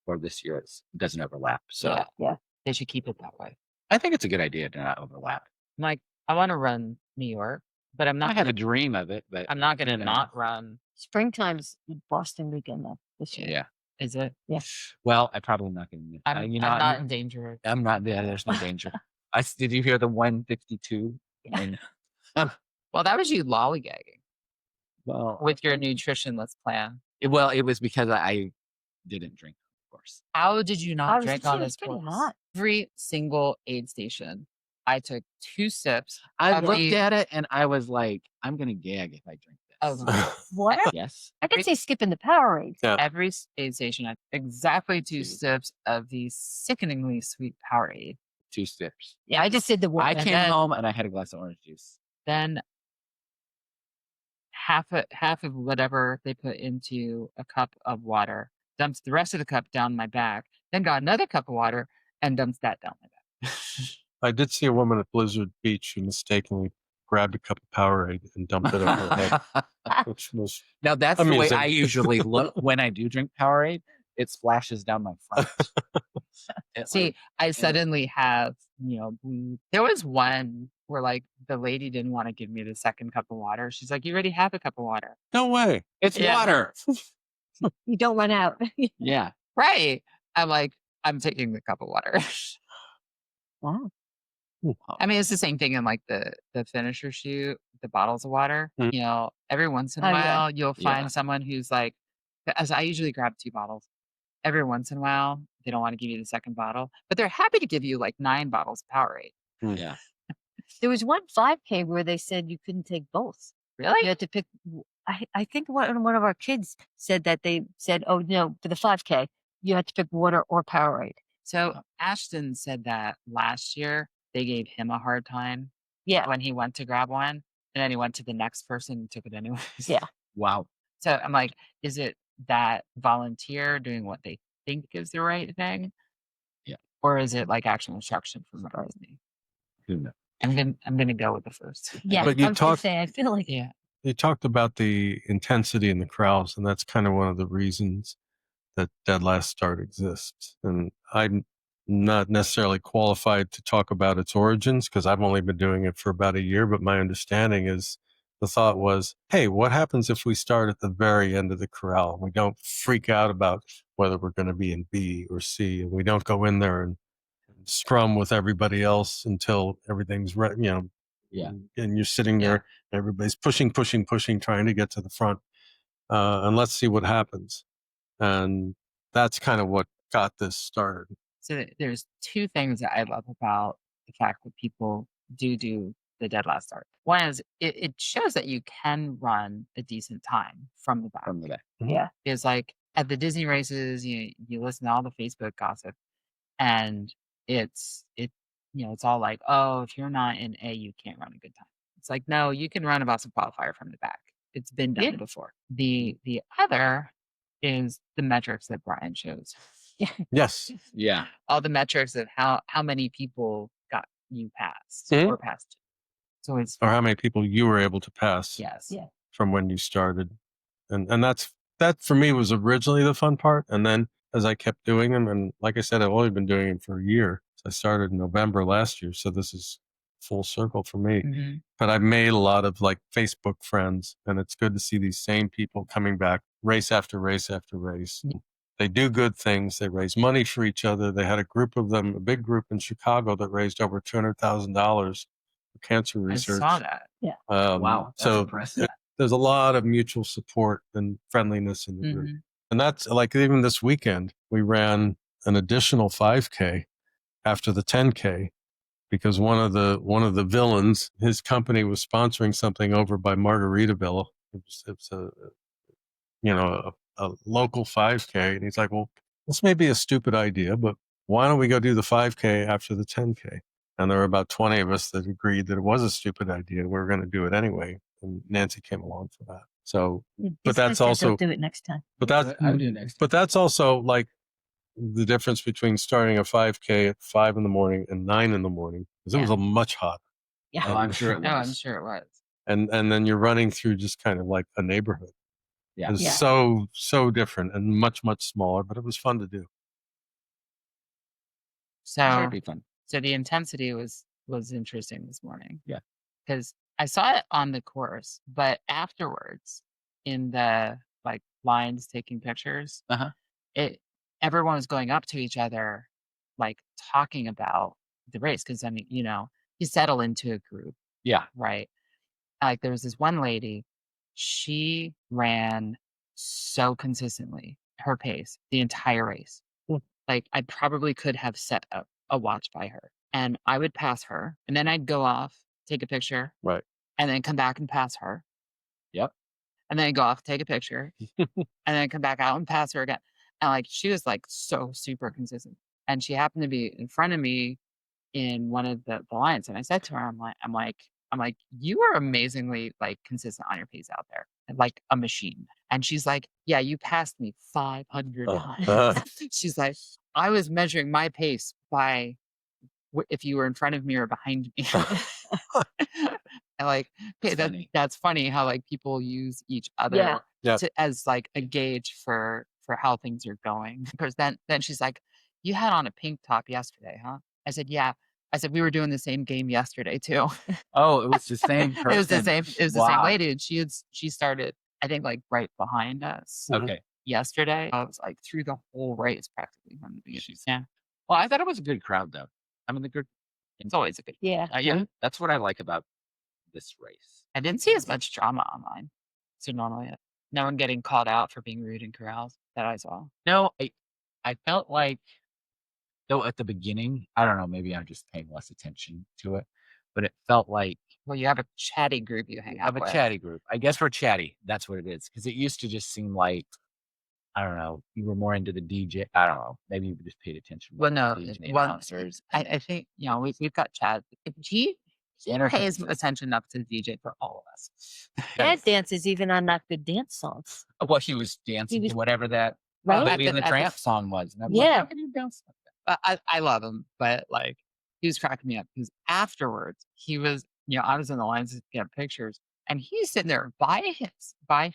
Or this year it doesn't overlap. So Yeah. They should keep it that way. I think it's a good idea to not overlap. I'm like, I want to run New York, but I'm not. I had a dream of it, but I'm not going to not run. Springtime's Boston weekend though this year. Yeah. Is it? Yeah. Well, I probably not going to. I'm not in danger. I'm not there. There's no danger. Did you hear the 152? Well, that was you lollygagging. Well, with your nutritionless plan. It was because I didn't drink, of course. How did you not drink on this pretty course? hot. Every single aid station, I took 2 sips. I looked at it and I was like, I'm going to gag if I drink this. What? Yes. I could say skipping the Powerade. Yeah. Every aid station, I took exactly 2 sips of the sickeningly sweet Powerade. 2 sips. Yeah, I just did the one. I came home and I had a glass of orange juice. Then half of whatever they put into a cup of water, dumped the rest of the cup down my back, then got another cup of water and dumped that down my back. I did see a woman at Blizzard Beach who mistakenly grabbed a cup of Powerade and dumped it over her head, which was Now that's amusing. the way I usually look when I do drink Powerade. It splashes down my front. See, I suddenly have, there was one where like the lady didn't want to give me the second cup of water. She's like, you already have a cup of water. no way. It's water. You don't run out. Yeah. Right. I'm like, I'm taking the cup of water. Wow. I mean, it's the same thing in like the finisher shoot, the bottles of water. Every once in a while, you'll find someone who's like, as I usually grab 2 bottles. Every once in a while, they don't want to give you the second bottle, but they're happy to give you like 9 bottles of Powerade. Yeah. There was one 5K where they said you couldn't take both. Really? You had to pick. I think one of our kids said that they said, oh, no, for the 5K, you had to pick water or Powerade. So Ashton said that last year they gave him a hard time. Yeah. When he went to grab one, and then he went to the next person and took it anyways. Yeah. Wow. So I'm like, is it that volunteer doing what they think is the right thing? Yeah. Or is it like actual instruction from Disney? Who knows? I'm gonna go with the first. Yeah. But you I feel like You talked about the intensity in the crowds, and that's kind of one of the reasons that Dead Last Start exists. And I'm not necessarily qualified to talk about its origins because I've only been doing it for about a year, but my understanding is the thought was, hey, what happens if we start at the very end of the corral? We don't freak out about whether we're going to be in B or C, and we don't go in there and scrum with everybody else until everything's ready, Yeah. And you're sitting there, everybody's pushing, trying to get to the front. And let's see what happens. And that's kind of what got this started. So there's 2 things that I love about the fact that people do the Dead Last Start. One is it shows that you can run a decent time from the back. From the back. Yeah. It's like at the Disney races, you listen to all the Facebook gossip, and it's all like, oh, if you're not in A, you can't run a good time. It's like, no, you can run a Boston qualifier from the back. It's been done before. The other is the metrics that Brian shows. Yes. Yeah. All the metrics of how many people got you passed or passed. So it's Or how many people you were able to pass from when you started. And that for me was originally the fun part. And then as I kept doing them, and like I said, I've only been doing them for a year. So I started in November last year. So this is full circle for me. Mm-hmm. But I've made a lot of like Facebook friends, and it's good to see these same people coming back race after race after race. Yeah. They do good things. They raise money for each other. They had a group of them, a big group in Chicago that raised over $200,000 for cancer research. I saw that. Yeah. Wow. That's So impressive. there's a lot of mutual support and friendliness in the group. Mm-hmm. And that's like even this weekend, we ran an additional 5K after the 10K because one of the villains, his company was sponsoring something over by Margaritaville. It's a local 5K. And he's like, well, this may be a stupid idea, but why don't we go do the 5K after the 10K? And there were about 20 of us that agreed that it was a stupid idea. We were going to do it anyway. And Nancy came along for that. So, but that's also do it next time. But that's I'll do it next time. But that's also like the difference between starting a 5K at 5 in the morning and 9 in the morning because it was a much hotter. Yeah. Oh, I'm sure it No, I'm was. sure it was. And then you're running through just kind of like a neighborhood. Yeah. It was Yeah. so different and much smaller, but it was fun to do. Sure, So, it'd be fun. so the intensity was interesting this morning. Yeah. Because I saw it on the course, but afterwards, in the like lines taking pictures, Uh-huh. everyone was going up to each other, like talking about the race. Because I mean, you settle into a group, Yeah. right? Like there was this one lady, she ran so consistently her pace the entire race. Like I probably could have set up a watch by her, and I would pass her, and then I'd go off, take a picture, Right. and then come back and pass her, Yep. and then go off, take a picture, and then come back out and pass her again. And like she was like so super consistent, and she happened to be in front of me in one of the lines, and I said to her, I'm like, you are amazingly like consistent on your pace out there, and like a machine. And she's like, yeah, you passed me 500 times. She's like, I was measuring my pace by if you were in front of me or behind me. And like, okay, that's funny how like people use each other as like a gauge for how things are going. Because then she's like, you had on a pink top yesterday, huh? I said, yeah. I said, we were doing the same game yesterday too. Oh, it was the same person. It was the same lady, and she started, I think, like right behind us. Okay. Yesterday, I was like through the whole race practically from the beginning. Yeah. Well, I thought it was a good crowd though. I mean, It's always a good. Yeah. Yeah. That's what I like about this race. I didn't see as much drama online. So normally, no one getting called out for being rude in corrals that I saw. No, I felt like, though at the beginning, I don't know, maybe I'm just paying less attention to it, but it felt like, well, you have a chatty group you hang out with. I have a chatty group. I guess we're chatty. That's what it is. Because it used to just seem like, I don't know, you were more into the DJ. I don't know. Maybe you just paid attention. Well, no, to the DJ announcers. I think we've got Chad. He pays attention up to the DJ for all of us. Dad dances even on not good dance songs. Well, he was dancing to whatever that Lady and the Tramp song was. And I'm like, how can you dance like that? I love him, but like he was cracking me up because afterwards he was, I was in the lines to get pictures, and he's sitting there by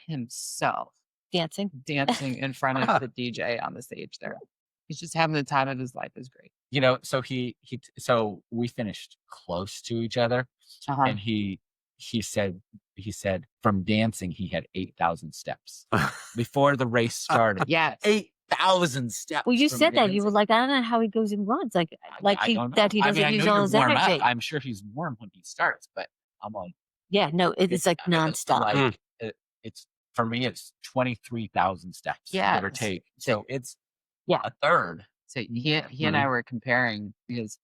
himself dancing in front of the DJ on the stage there. He's just having the time of his life. Is great. So we finished close to each other, and he said from dancing he had 8,000 steps before the race started. Yes. 8,000 steps. Well, you said that. You were like, I don't know how he goes and runs. He doesn't use all his energy. I'm sure he's warm when he starts, but I'm like, yeah, no, it's like nonstop. It's for me, it's 23,000 steps, give or take. So it's a third. So he and I were comparing because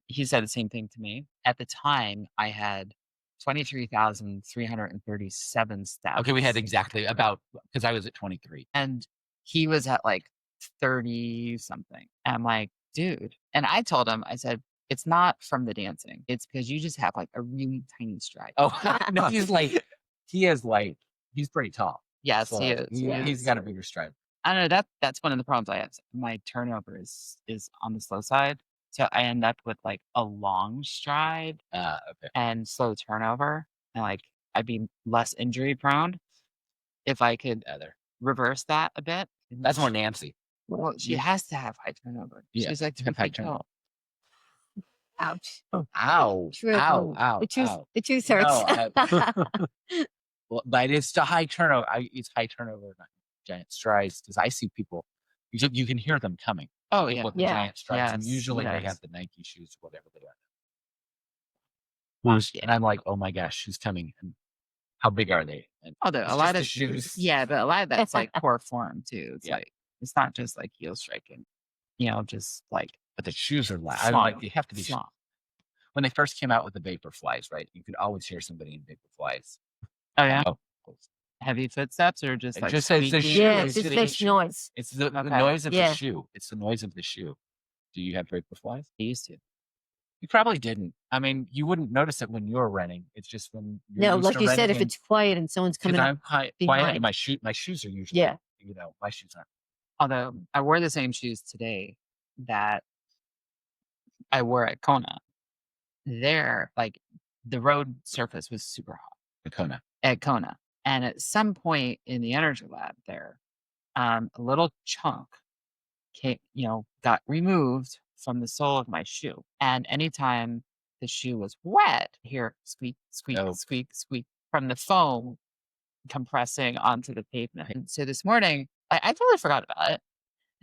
he said the same thing to me. At the time, I had 23,337 steps. Okay, we had exactly because I was at 23. And he was at like 30 something. And I'm like, dude. And I told him, I said, it's not from the dancing. It's because you just have like a really tiny stride. Oh, no, he's pretty tall. Yes, so he is. He's got a bigger stride. I don't know. That's one of the problems I have. My turnover is on the slow side. So I end up with like a long stride and slow turnover. And like I'd be less injury prone if I could reverse that a bit. That's more Nancy. Well, she has to have high turnover. Yeah, she's like to have high turnover. Ouch. Ow. True. Ow. The truth hurts. Well, but it's the high turnover. It's high turnover, not giant strides, because I see people, you can hear them coming. Oh, yeah. With the giant strides. And usually they have the Nike shoes, whatever they are. And I'm like, oh my gosh, who's coming? And how big are they? And a lot of shoes. Yeah, but a lot of that's like core form too. It's like it's not just like heel striking, just like. But the shoes are loud. I'm like, you have to be. When they first came out with the vapor flies, right? You could always hear somebody in vapor flies. Oh yeah. Heavy footsteps or just like just it's the shoe. Yeah, it's just makes noise. It's the noise of the shoe. It's the noise of the shoe. Do you have vapor flies? I used to. You probably didn't. I mean, you wouldn't notice it when you're running. It's just when you're like you said, if it's quiet and someone's coming up. I'm quiet. And my shoes are usually my shoes aren't. Although I wore the same shoes today that I wore at Kona. there, like the road surface was super hot Kona. at Kona. And at some point in the energy lab there, a little chunk got removed from the sole of my shoe. And anytime the shoe was wet, hear squeak, squeak, squeak, squeak from the foam compressing onto the pavement. And so this morning, I totally forgot about it.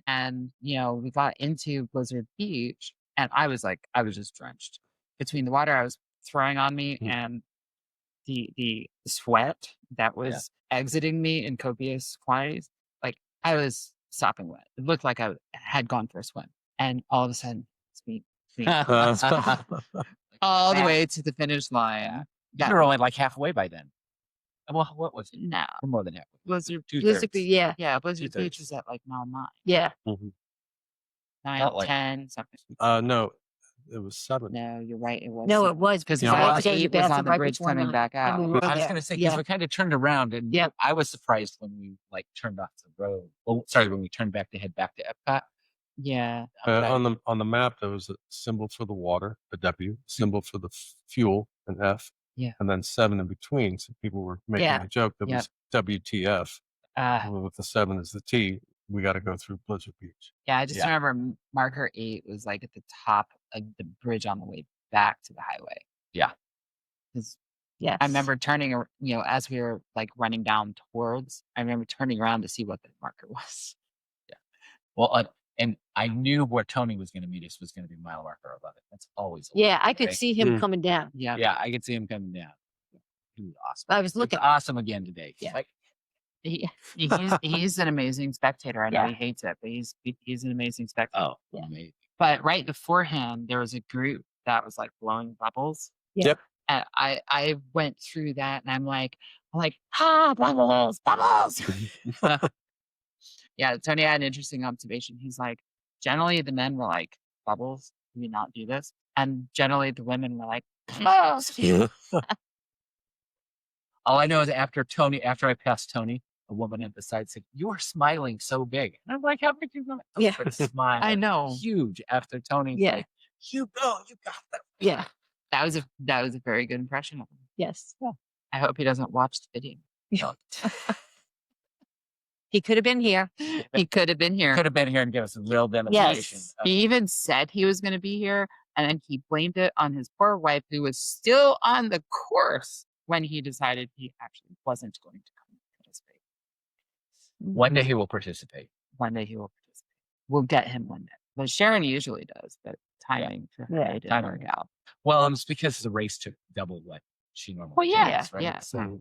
And, we got into Blizzard Beach and I was just drenched between the water I was throwing on me and the sweat that was exiting me in copious quantities. Like I was sopping wet. It looked like I had gone for a swim. And all of a sudden, sweet, all the way to the finish line. You were only like halfway by then. Well, what was it? No. More than halfway. Blizzard Beach, Yeah, Blizzard Beach is at like mile 9. Yeah. 9, 10, something. No, it was 7. No, you're right. It was. No, it was because I had to get he your was on bathroom the right bridge before coming 9. back out. And we were I was there. going to say, because we kind of turned around and I was surprised when we like turned off the road. Oh, sorry, when we turned back to head back to Epcot. Yeah. On the map, there was a symbol for the water, a W, symbol for the fuel, an F, and then 7 in between. So people were making a joke that was WTF. With the 7 as the T, we got to go through Blizzard Beach. Yeah, I just remember marker 8 was like at the top of the bridge on the way back to the highway. Yeah. Yes. I remember turning, as we were like running down towards, I remember turning around to see what the marker was. Yeah. Well, and I knew where Tony was going to meet us was going to be mile marker 11. That's always. I could see him coming down. Yeah. Yeah, I could see him coming down. He was awesome. I was looking. Awesome again today. Yeah. Like, he's an amazing spectator. I know he hates it, but he's an amazing spectator. Oh, amazing. But right beforehand, there was a group that was like blowing bubbles. Yep. And I went through that and I'm like, bubbles. Yeah, Tony had an interesting observation. He's like, generally the men were like, bubbles, do we not do this? And generally the women were like, bubbles. All I know is after I passed Tony, a woman at the side said, "You are smiling so big." And I'm like, "How big you going?" Yeah. Smile. I know. Huge after Tony. Yeah. Like, you got that. Yeah. That was a very good impression of him. Yes. Yeah. I hope he doesn't watch the video. No. He could have been here. He could have been here. Could have been here and give us a real demonstration. Yes. He even said he was going to be here, and then he blamed it on his poor wife, who was still on the course when he decided he actually wasn't going to come participate. One day he will participate. One day he will participate. We'll get him one day. But Sharon usually does, but timing for her didn't work out. Well, it's because the race took double what she normally does, right? Yeah. So,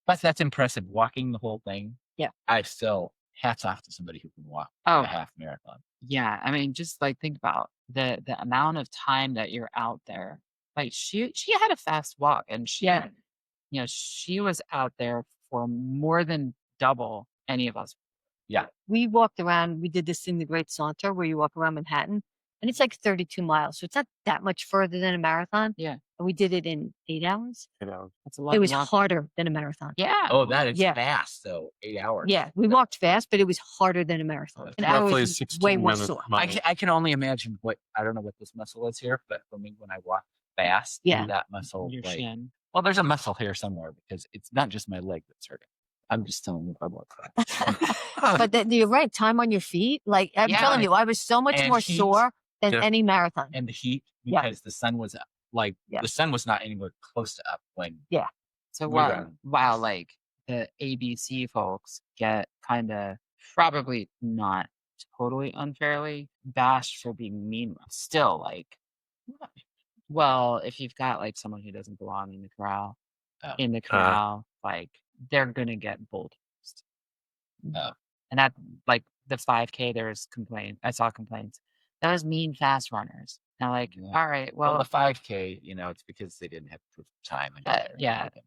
but that's impressive. Walking the whole thing. Yeah. I still hats off to somebody who can walk a half marathon. Yeah. I mean, just like think about the amount of time that you're out there. Like she had a fast walk and she was out there for more than double any of us. Yeah. We walked around, we did this thing, the Great Saunter, where you walk around Manhattan, and it's like 32 miles. So it's not that much further than a marathon. Yeah. And we did it in 8 hours. That's a lot. It was harder than a marathon. Yeah. Oh, that is fast, though. 8 hours. Yeah. We walked fast, but it was harder than a marathon. And I Roughly was 16 way more minutes. sore. I can only imagine I don't know what this muscle is here, but for me, when I walk fast, that muscle, Your shin. Well, there's a muscle here somewhere because it's not just my leg that's hurting. I'm just telling you if I walk fast. But you're right. Time on your feet. Like I'm telling you, I was so much more sore than any marathon. And the heat, because the sun was up, the sun was not anywhere close to up when. Yeah. So while like the ABC folks get kind of probably not totally unfairly bashed for being mean, still like, well, if you've got like someone who doesn't belong in the corral, like they're gonna get bulldozed. And that, like the 5K, there's complaints. I saw complaints. Those mean fast runners. Now, like, all right, well, the 5K, it's because they didn't have proof of time.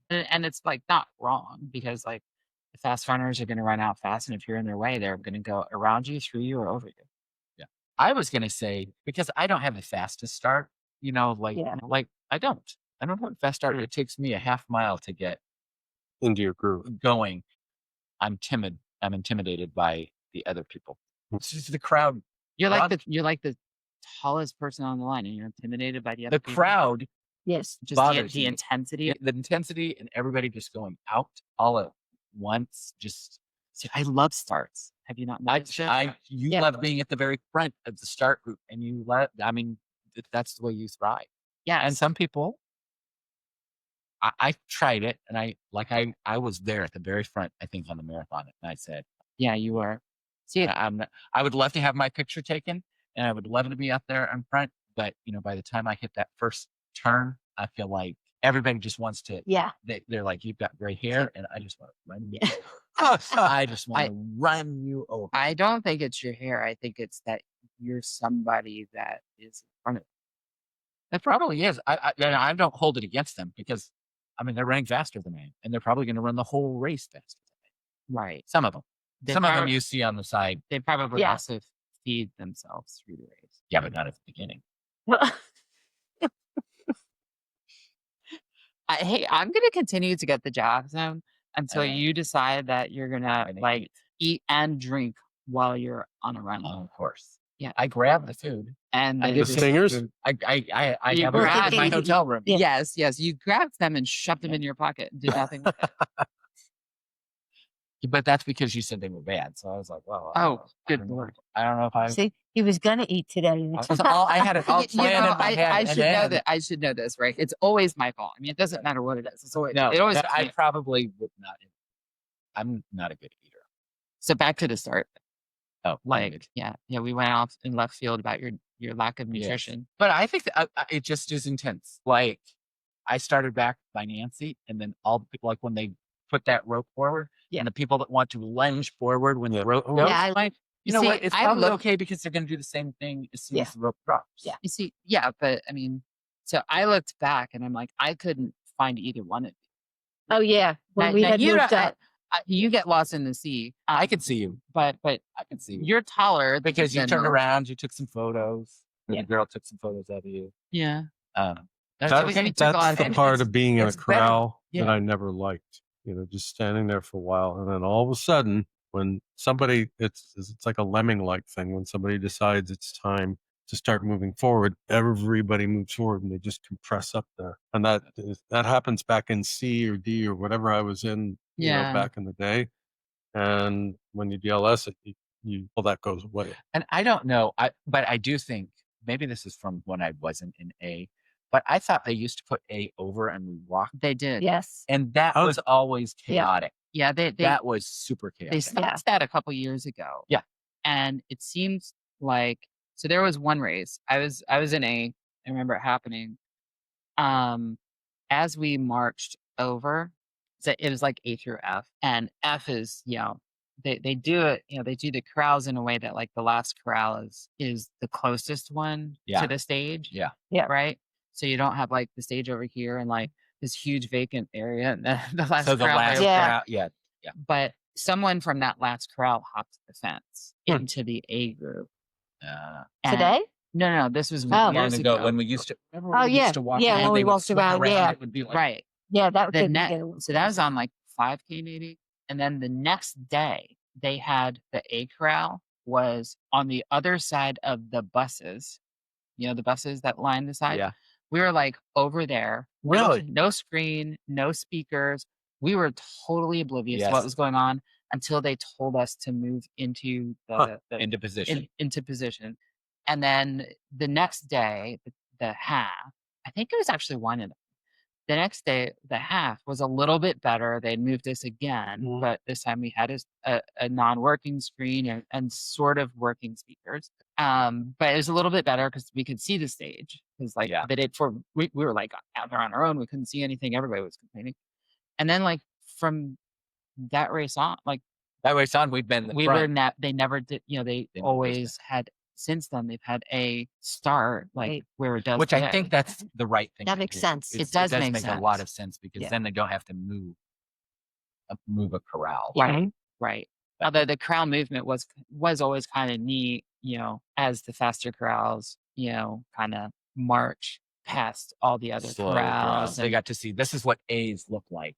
And it's like not wrong because like the fast runners are going to run out fast, and if you're in their way, they're going to go around you, through you, or over you. Yeah, I was going to say because I don't have the fastest start. Like I don't have a fast start. It takes me a half mile to get into your groove going. I'm timid. I'm intimidated by the other people. It's just the crowd. You're like the tallest person on the line and you're intimidated by the other The crowd Yes. just bothers the me. intensity. The intensity and everybody just going out all at once. Just See, I love starts. Have you not noticed it? you Yeah. love being at the very front of the start group, and you love. I mean, that's the way you thrive. Yeah. And some people, I tried it, and I was there at the very front. I think on the marathon, and I said, yeah, you were. See, I would love to have my picture taken, and I would love to be up there in front. But by the time I hit that first turn, I feel like everybody just wants to. Yeah. They're like, you've got gray hair, and I just want to run you. Yeah. I just want to run you over. I don't think it's your hair. I think it's that you're somebody that is in front of you. It probably is. I don't hold it against them because, they're running faster than me, and they're probably going to run the whole race faster than me. Right. Some of them. They Some of them probably- you see on the side. They probably Yeah. also feed themselves through the race. Yeah, but not at the beginning. Hey, I'm going to continue to get the jog zone until you decide that you're going to Right. eat and drink while you're on a run. Of course. Yeah. I grab the food. And I then get The just- stingers? I You have them grab- in my hotel room. Yeah. Yes, you grabbed them and shoved them in your pocket. Did nothing with it. But that's because you said they were bad. So I was like, well. Good lord. I don't know if I. See, he was gonna eat today. I had it all planned in my head. I and should know then- that. I should know this, right? It's always my fault. I mean, it doesn't matter what it is. It's always No, it always. I probably would not. I'm not a good eater. So back to the start. Oh, Like, yeah, we went off in left field about your lack of Yes. nutrition. But I think that it just is intense. Like, I started back by Nancy, and then all the people, like when they put that rope forward, Yeah. and the people that want to lunge forward when the rope goes, Yeah, like, you You know see, what? It's I probably look- okay because they're going to do the same thing as soon Yeah. as the rope drops. Yeah. You see, yeah, but I mean, so I looked back and I'm like, I couldn't find either one of you. Oh yeah. When Now- we now had you moved don't- up. you get lost in the sea, I can see you. but I can see you. you're taller Because you than turned her. around, you took some photos. Yeah. The girl took some photos of you. Yeah, That's That- okay. we took a lot That's of the part of being in a it's better. corral Yeah. that I never liked. Just standing there for a while, and then all of a sudden, when somebody, it's like a lemming-like thing. When somebody decides it's time to start moving forward, everybody moves forward, and they just compress up there. And that happens back in C or D or whatever I was in, Yeah. back in the day. And when you DLS it, well, that goes away. And I don't know, but I do think maybe this is from when I wasn't in A, but I thought they used to put A over and we walked, they did. Yes. and that Oh. was always Yeah. chaotic. Yeah, they That was super they chaotic. stopped that a couple years ago. Yeah. And it seems like so there was one race. I was in A. I remember it happening. As we marched over, so it was like A through F. And F is, they do it, they do the corrals in a way that like the last corral is the closest one Yeah. to the stage. Yeah. Yeah. Right. So you don't have like the stage over here and like this huge vacant area and the last So the corral last over Yeah. crowd, yeah. but someone from that last corral hopped the fence Hmm. into the A group. And- Today? No, this was Oh. years Long ago. ago when we used to remember Oh, when we yeah. used to walk Yeah, around, when we they would walked swing around, yeah. it would be like Right. Yeah, that The didn't net, get it. so that was on like 5K maybe. And then the next day they had the A corral was on the other side of the buses. The buses that line the side. Yeah. We were like over there. Really? No screen, no speakers. We were totally oblivious to what Yes. was going on until they told us to move into the into position. into position. And then the next day, the half, I think it was actually one of them. The next day, the half was a little bit better. They'd moved us again, Mhm. but this time we had a non-working screen and sort of working speakers. But it was a little bit better because we could see the stage. Because like Yeah. the day before, we were like out there on our own. We couldn't see anything. Everybody was complaining. And then like from that race on, like That way, son, we've been in the we front. were they never did, they They never always had. Since then, they've had a start like Right. where it does, Which I today. think that's the right thing. That to makes do. sense. It does make make a lot sense. of sense because Yeah. then they don't have to move a corral. Right. Right. Although the corral movement was always kind of neat, as the faster corrals, kind of march past all the other Slow corrals. They got to see this is what A's look like.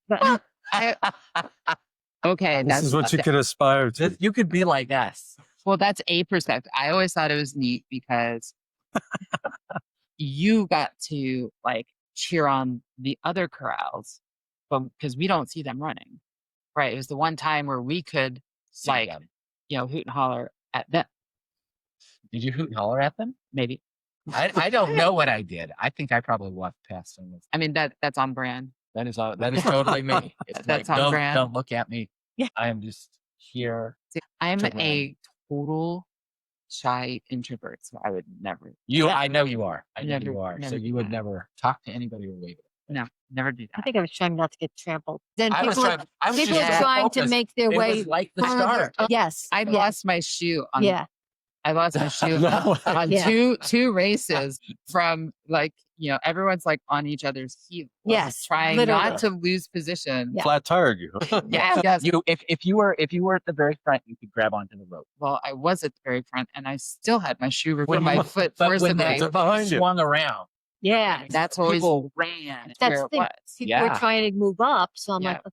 Okay, This that's is what you could aspire to. You could be like us. well, that's a perspective. I always thought it was neat because you got to like cheer on the other corrals, but because we don't see them running, right? It was the one time where we could See like, them. hoot and holler at them. Did you hoot and holler at them? Maybe. I don't know what I did. I think I probably walked past them. I mean, that's on brand. That is totally me. It's That's like, on brand. don't look at me. Yeah. I am just here. See, I'm to a total shy introvert, so I would never. I know you are. I know Never- you are. So never you do would that. never talk to anybody or wave at them. No, never do I that. think I was trying not to get trampled. Then I was people, just people so are trying to focused. make their It way was like the further. start. Yes. I lost my shoe on. Yeah. I lost my shoe No on Yeah. two races from like everyone's like on each other's heels. Yes, trying literally. not to lose position. Yeah. Flat tired you. Yes. If you were at the very front, you could grab onto the rope. Well, I was at the very front, and I still had my shoe When from my you- foot But first when and they they behind you. swung around, Yeah. that's always people ran That's where the it thing. was. People were Yeah. trying to move up. So I'm Yeah. like,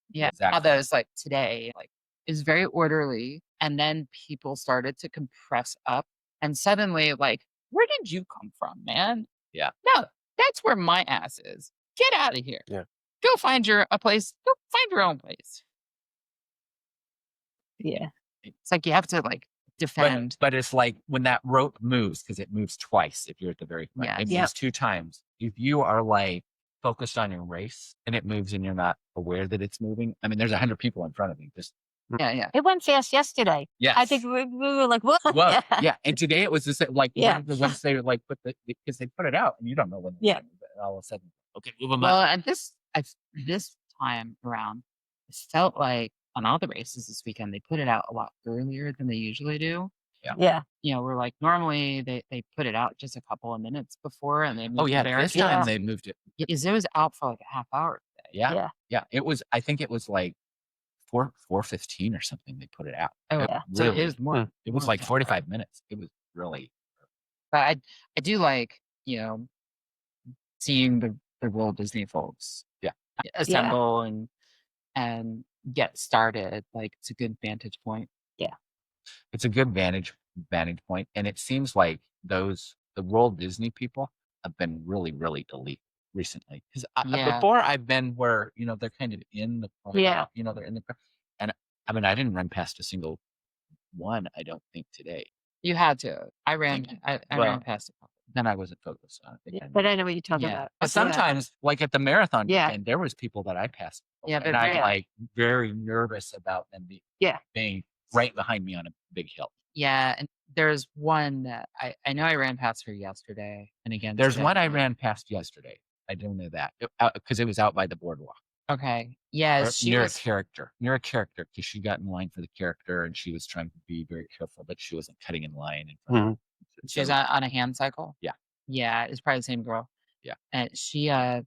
Yeah. Exactly. Others like today, like is very orderly, and then people started to compress up, and suddenly, like, where did you come from, man? Yeah. No, that's where my ass is. Get out of here. Yeah. Go find a place. Go find your own place. yeah. It's like you have to like defend. But it's like when that rope moves, because it moves twice if you're at the very front. Yes. It Yep. moves 2 times. If you are like focused on your race and it moves and you're not aware that it's moving, I mean, there's 100 people in front of me. Just Yeah. It went fast yesterday. yes. I think we were like, what? Well, yeah. And today it was just like Yeah. once they like because they put it out and you don't know when. Yeah. And all of a sudden, okay, move them Well, up. and this time around, it felt like on all the races this weekend, they put it out a lot earlier than they usually do. Yeah. We're like normally they put it out just a couple of minutes before, and they moved Oh yeah, very this Yeah. time they moved it. because it was out for like a half hour today. Yeah, Yeah. yeah. It was. I think it was like 4:15 or something. They put it out. Oh, It yeah. So really- it was more. It was more like than- 45 minutes. It was really. But I do like seeing the Walt Disney folks. Yeah. Assemble and get started. Like it's a good vantage point. It's a good vantage point, and it seems like the Walt Disney people have been really elite recently. Because Yeah. before I've been where they're kind of in the crowd, Yeah. they're in the crowd, and I mean I didn't run past a single one. I don't think today. You had to. I ran. Thank you. I Well, ran past a couple. Then I wasn't focused on it. Yeah, but I know what you're talking Yeah. about. But sometimes, like at the marathon Yeah. weekend, there was people that I passed. Yeah, and but I'm yeah. like very nervous about them being right behind me on a big hill. Yeah, and there's one that I know I ran past her yesterday, and again There's today. one I ran past yesterday. I don't know that because it was out by the boardwalk. Okay. Yeah, Or she near was. a character, because she got in line for the character and she was trying to be very careful, but she wasn't cutting in line. In front of She was on a hand cycle. Yeah. Yeah, it's probably the same girl. Yeah. And she I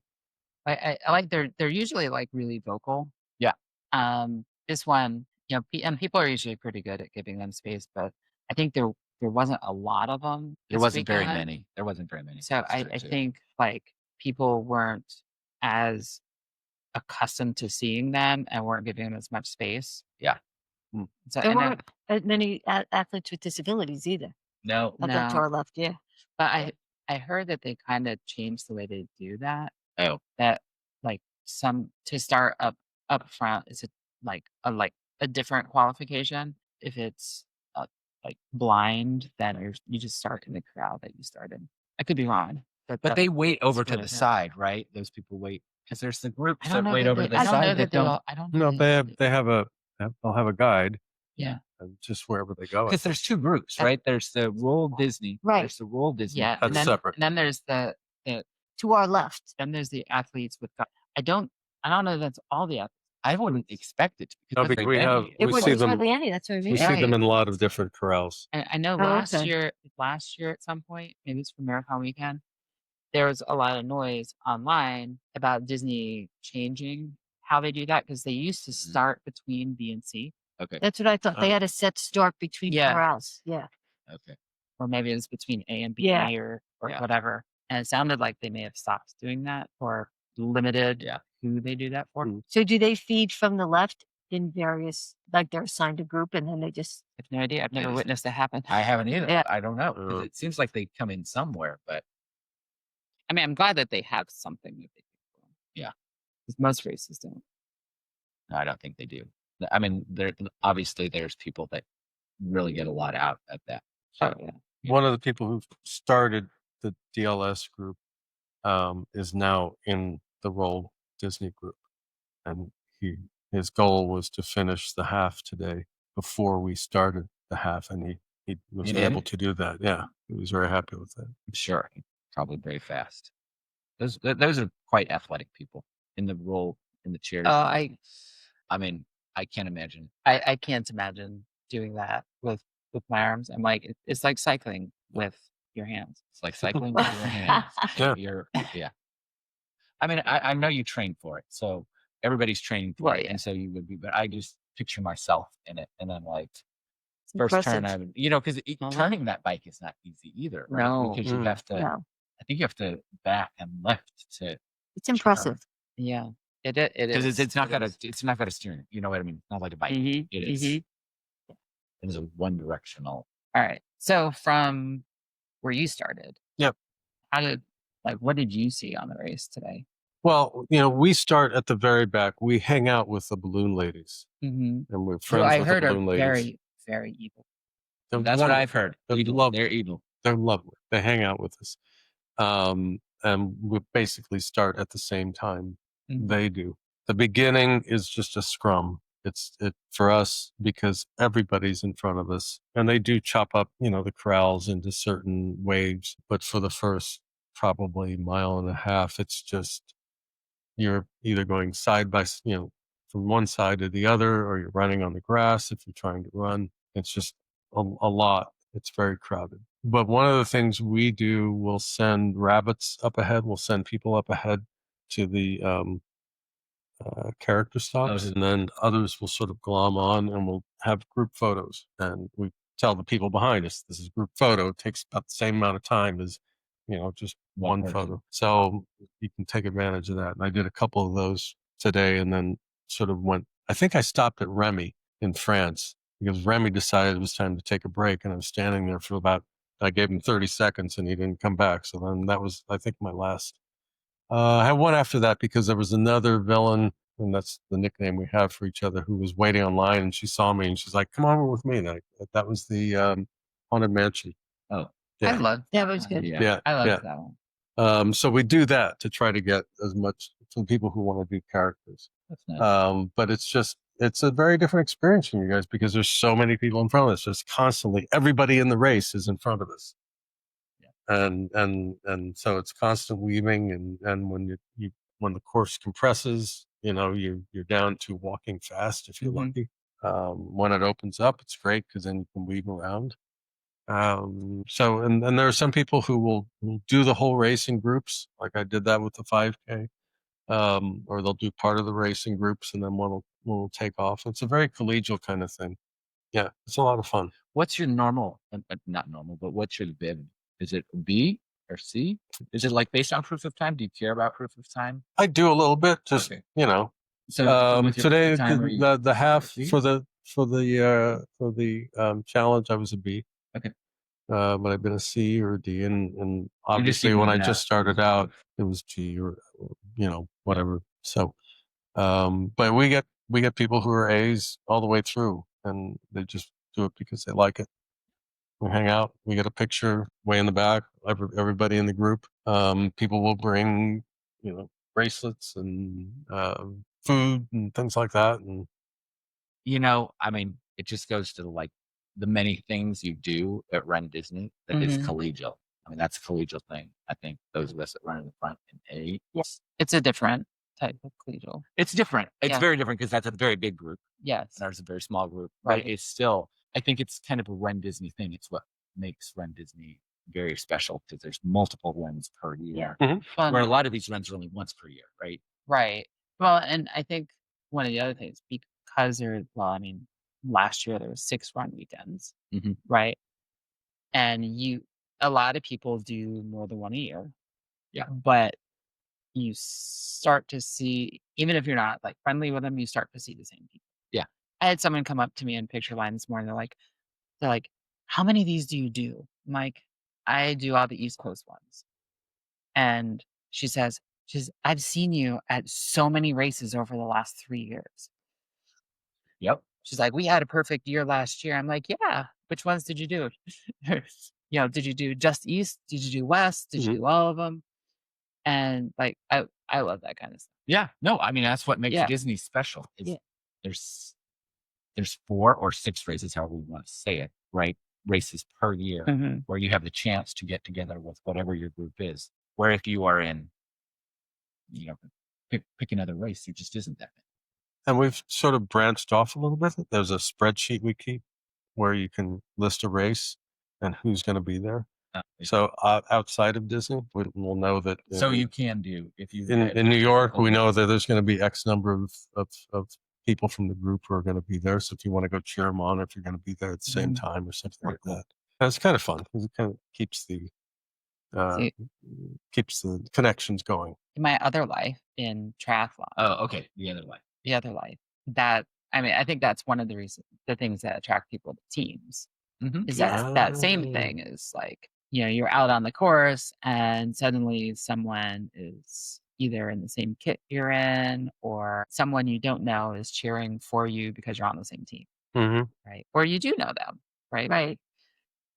like they're usually like really vocal. Yeah. This one, and people are usually pretty good at giving them space, but I think there wasn't a lot of them. There this wasn't very weekend. many. There wasn't very many. So That's I true, too. think like people weren't as accustomed to seeing them and weren't giving them as much space. Yeah. So There and I- weren't many athletes with disabilities either. No. Up to No. our left, yeah. But I heard that they kind of changed the way they do that. Oh. That like to start up front is a different qualification. If it's like blind, then you just start in the crowd that you started. I could be wrong, But that- they wait over what to I the heard. side, right? Those people wait because there's the groups I that don't know wait that over to they- the I don't know side that that they don't. all- I don't No, know they'll have a guide Yeah. just wherever they go. Because there's 2 groups, right? There's the Walt Disney. Right. There's the Walt Disney. Yeah. That's And then, separate. and then there's the To our left. then there's the athletes with I don't know if that's all the athletes. I wouldn't expect it to No, because because there's we very have- many. It We was see them- hardly any. That's what I mean. We see them in a lot of different corrals. I know Oh, last okay. year at some point, maybe it's for Marathon Weekend, there was a lot of noise online about Disney changing how they do that because they used to Mhm. start between B and C, Okay. That's what I thought. They had a set start between Yeah. corrals. Yeah. Okay. or maybe it was between A and B Yeah. or Yeah. whatever. And it sounded like they may have stopped doing that or limited Yeah. who they do that for. Mm. So do they feed from the left in various, like they're assigned a group and then they just. I have no idea. I've never witnessed that happen. I haven't either. Yeah. I don't know. 'Cause it seems like they come in somewhere, but I mean, I'm glad that they have something that they do. Yeah. Because most races don't. no, I don't think they do. I mean, obviously there's people that really get a lot out of that. Oh, yeah. One of the people who started the DLS group is now in the Roll Disney group, and his goal was to finish the half today before we started the half, and he was He able did? to do that. Yeah, he was very happy with that. I'm sure. Probably very fast. Those are quite athletic people in the role in the chairs. I mean, I can't imagine. I can't imagine doing that with my arms. I'm like, it's like cycling with your hands. It's like cycling with your hands. Yeah. Yeah. I mean, I know you train for it, so everybody's training for Right, it, yeah. and so you would be. But I just picture myself in it, and I'm like, first Impressive. turn, I would, because turning that bike is not easy either, right? No. Because you have to. No. I think you have to back and lift to. It's impressive. Yeah. It Because is. it's not It got is. it's not got a steering. You know what I mean? It's not like a bike. Mhm, It is. mhm. It is a one directional. All right. So from where you started. Yep. What did you see on the race today? Well, we start at the very back. We hang out with the balloon ladies, Mm-hmm. and we're Who friends I with heard the are balloon ladies. very, very evil. They're That's what I've wonderful. heard. They're Evil. lovely. They're evil. They're lovely. They hang out with us, and we basically start at the same time Mhm. they do. The beginning is just a scrum. It's for us because everybody's in front of us, and they do chop up, the corrals into certain waves. But for the first probably mile and a half, it's just you're either going side by, from one side to the other, or you're running on the grass if you're trying to run. It's just a lot. It's very crowded. But one of the things we do, we'll send rabbits up ahead. We'll send people up ahead to the character stops, and then others will sort of glom on, and we'll have group photos. And we tell the people behind us, this is group photo. It takes about the same amount of time as, just one person. photo. So you can take advantage of that. And I did a couple of those today, and then sort of I think I stopped at Remy in France because Remy decided it was time to take a break, and I was standing there for I gave him 30 seconds and he didn't come back. So then that was, I think, my last. I had one after that because there was another villain, and that's the nickname we have for each other, who was waiting online, and she saw me and she's like, come over with me. And that was the Haunted Mansion. Oh, yeah. That was good. Yeah. I loved that one. So we do that to try to get as much from people who want to do characters. that's nice. But it's a very different experience from you guys because there's so many people in front of us. Just constantly, everybody in the race is in front of us. And so it's constant weaving, and when when the course compresses, you're down to walking fast if you're lucky. When it opens up, it's great because then you can weave around. So and there are some people who will do the whole race in groups, like I did that with the 5K, or they'll do part of the race in groups, and then one will take off. It's a very collegial kind of thing. Yeah, it's a lot of fun. What's your normal? Not normal, but what's your bib? Is it B or C? Is it like based on proof of time? Do you care about proof of time? I do a little bit, just Okay. So with your today proof of time, are you the half C? for the challenge I was a B. Okay. But I've been a C or a D, and just obviously keeping when I it just up. started out, it was G or whatever. So, but we get people who are A's all the way through, and they just do it because they like it. We hang out. We get a picture way in the back. Everybody in the group. People will bring bracelets and food and things like that. And I mean, it just goes to the many things you do at Run Disney that is collegial. I mean, that's a collegial thing. I think those of us that run in the front in A. Yes. It's a different type of collegial. It's different. It's very different because that's a very big group. Yes. And ours is a very small group. Right. But it's still, I think it's kind of a Run Disney thing. It's what makes Run Disney very special because there's multiple runs per year. Fun. Where a lot of these runs are only once per year, right? Right. Well, and I think one of the other things, because last year there was 6 run weekends, right? And a lot of people do more than one a year. Yeah. But you start to see, even if you're not like friendly with them, you start to see the same people. Yeah. I had someone come up to me in picture line this morning. They're like, how many of these do you do? I'm like, I do all the East Coast ones. And she says, I've seen you at so many races over the last 3 years. Yep. She's like, we had a perfect year last year. I'm like, yeah. Which ones did you do? Did you do just East? Did you do West? Did you do all of them? And like, I love that kind of stuff. Yeah. No, I mean, that's what makes Disney special. There's 4 or 6 races, however you want to say it, right? Races per year where you have the chance to get together with whatever your group is. Where if you are in, pick another race, there just isn't that many. And we've sort of branched off a little bit. There's a spreadsheet we keep where you can list a race and who's going to be there. So outside of Disney, we'll know that. So you can do if you in New York, we know that there's going to be X number of people from the group who are going to be there. So if you want to go cheer them on, if you're going to be there at the same time or something like that, and it's kind of fun because it kind of keeps the connections going. In my other life in triathlon. Oh, okay. The other life. That, I mean, I think that's one of the things that attract people to teams. Is that same thing is like, you're out on the course and suddenly someone is either in the same kit you're in or someone you don't know is cheering for you because you're on the same team. Right. Or you do know them. Right.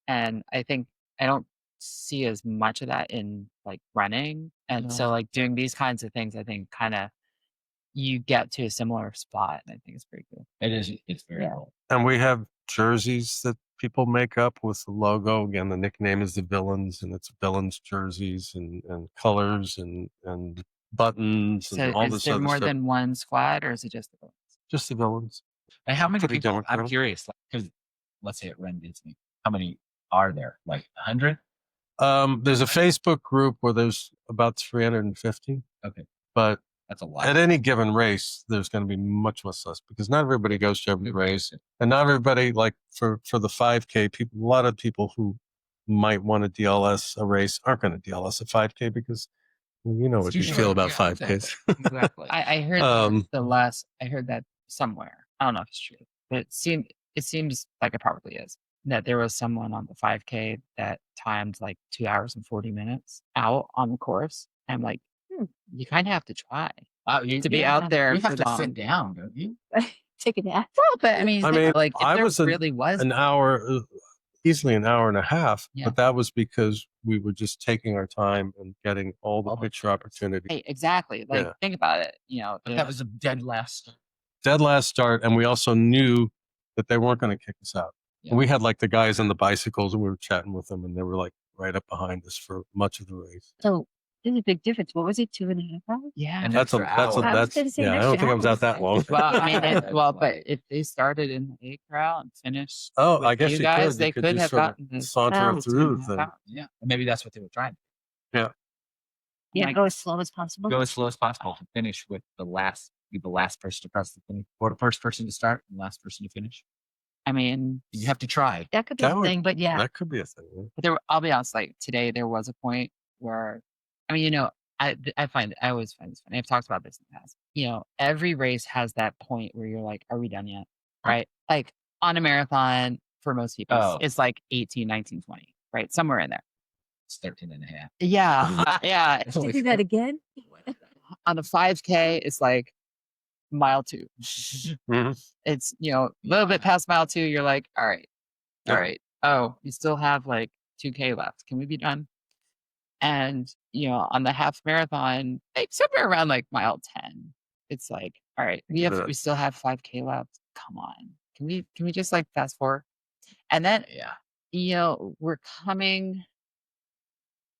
And I think I don't see as much of that in like running. And so like doing these kinds of things, I think kind of you get to a similar spot. And I think it's pretty cool. It is. It's very cool. And we have jerseys that people make up with the logo. Again, the nickname is the Villains, and it's Villains jerseys and colors and buttons and all this other stuff. Is there more than one squad, or is it just the Villains? Just the Villains. And how many people? I'm curious, because let's say at Run Disney, how many are there? Like 100? There's a Facebook group where there's about 350. Okay, but that's a lot. At any given race, there's going to be much less because not everybody goes to every race, and not everybody, like for the 5K, a lot of people who might want to DLS a race aren't going to DLS a 5K because what you feel about 5Ks. Exactly. I heard I heard that somewhere. I don't know if it's true, but it seems like it probably is. That there was someone on the 5K that timed like 2 hours and 40 minutes out on the course. I'm like, you kind of have to try to be out there. You have to sit down, don't you? Take a nap. Well, but I mean, like if I was really was an hour, easily an hour and a half, but that was because we were just taking our time and getting all the picture opportunity. Hey, exactly. Like think about it. That was a dead last start, and we also knew that they weren't going to kick us out. Yeah. And we had like the guys on the bicycles, and we were chatting with them, and they were like right up behind us for much of the race. So there's a big difference. What was it, 2.5 hours? Yeah, and that's I don't think I was out that long. Well, I mean, but if they started in the A corral and finished, I guess you guys, they could have gotten this saunter through. Yeah, maybe that's what they were trying. Yeah, go as slow as possible. Go as slow as possible to finish with the last person to press the finish, or the first person to start and the last person to finish. I mean, you have to try. That could be a thing, but that could be a thing. Yeah. But I'll be honest. Like today, there was a point where, I mean, I always find this funny. I've talked about this in the past. Every race has that point where you're like, are we done yet? Right? Like on a marathon, for most people, it's like 18, 19, 20, right? Somewhere in there. It's 13 and a half. Yeah. Yeah. Did you do that again? On a 5K, it's like mile 2. It's, a little bit past mile 2. You're like, all right. Oh, you still have like 2K left. Can we be done? And, on the half marathon, like somewhere around like mile 10, it's like, all right, we still have 5K left. Come on. Can we just like fast forward? And then, we're coming.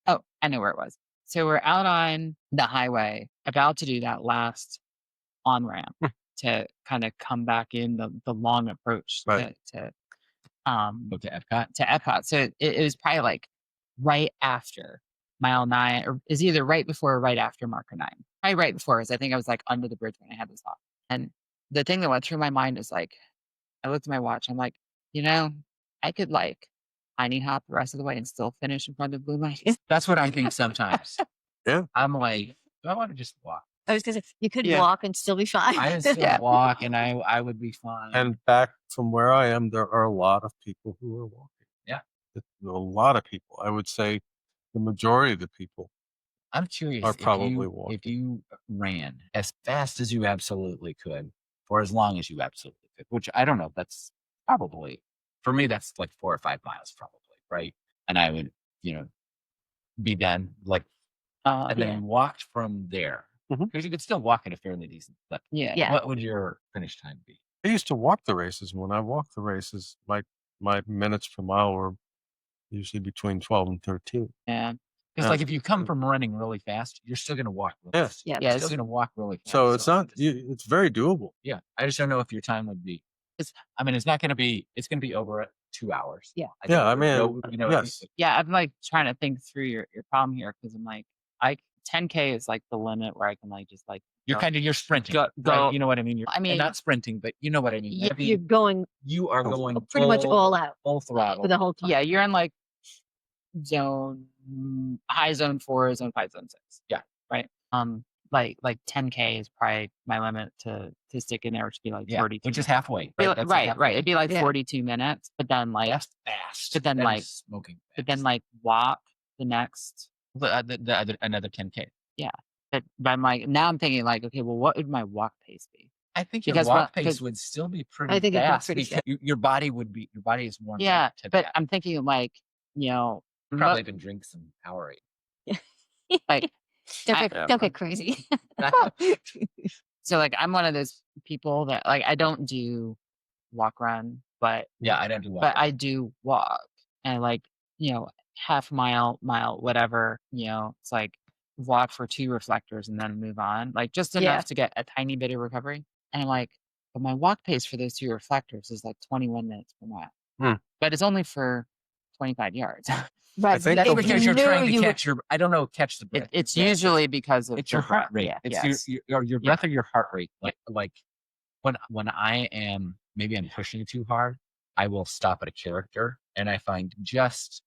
Oh, I know where it was. So we're out on the highway, about to do that last on ramp to kind of come back in the long approach to Epcot. So it was probably like right after mile 9, or is either right before or right after marker 9. Probably right before, because I think I was like under the bridge when I had this thought. And the thing that went through my mind is like, I looked at my watch. I'm like, I could like tiny hop the rest of the way and still finish in front of the blue line. That's what I think sometimes. Yeah. I'm like, I want to just walk. I was going to say, you could Yeah. walk and still be fine. I would still walk, and I would be fine. And back from where I am, there are a lot of people who are walking. Yeah. A lot of people. I would say the majority of the people I'm curious are if probably you walking. if you ran as fast as you absolutely could for as long as you absolutely could, which I don't know, that's probably for me that's like 4 or 5 miles probably, right? And I would, be done like and then walked from there. Mhm. Because you could still walk at a fairly decent clip. Yeah. What would your finish time be? I used to walk the races. When I walked the races, my minutes per mile were usually between 12 and 13. Yeah. Because Yeah. like if you come from running really fast, you're still gonna walk really fast. Yeah. You're still gonna walk really fast. So it's not. It's very doable. Yeah. I just don't know if your time would be. It's not gonna be. It's gonna be over 2 hours. Yeah. Yeah, I think mean, there's no, yes. Yeah, I'm like trying to think through your problem here because I'm like, 10K is like the limit where I can like just like you're sprinting. go. Right? You know what I mean? I mean, not sprinting, but you know what I mean. You're going You are going pretty much all out full throttle for the whole time. yeah, you're in like high zone 4, zone 5, zone 6. Yeah. Right. Like 10K is probably my limit to stick in there, which would be like 42. which is halfway. Right, That's right. halfway. It'd be like Yeah. 42 minutes, but then like That's fast. But then, That like- is smoking. but then like walk the next. the other another 10K. But I'm like now I'm thinking like, okay, well, what would my walk pace be? I think your Because walk what- pace would still be pretty I think it'd be fast pretty because your body is warmed Yeah, up to but that. I'm thinking like, Probably even drink some Powerade. like Don't get crazy. so like I'm one of those people that like I don't do walk run, but Yeah, I don't do walk. but I do walk and like half mile, whatever. It's like walk for 2 reflectors and then move on, like just enough Yeah. to get a tiny bit of recovery. And I'm like, but my walk pace for those 2 reflectors is like 21 minutes per mile, but it's only for 25 yards. Right. I think that's they'll what because you you're trying knew to you catch your. I don't know, catch the breath. It's usually because of It's your the heart breath. rate. Yeah, It's yes. your breath or your heart rate. Like when I am maybe I'm pushing too hard, I will stop at a character and I find just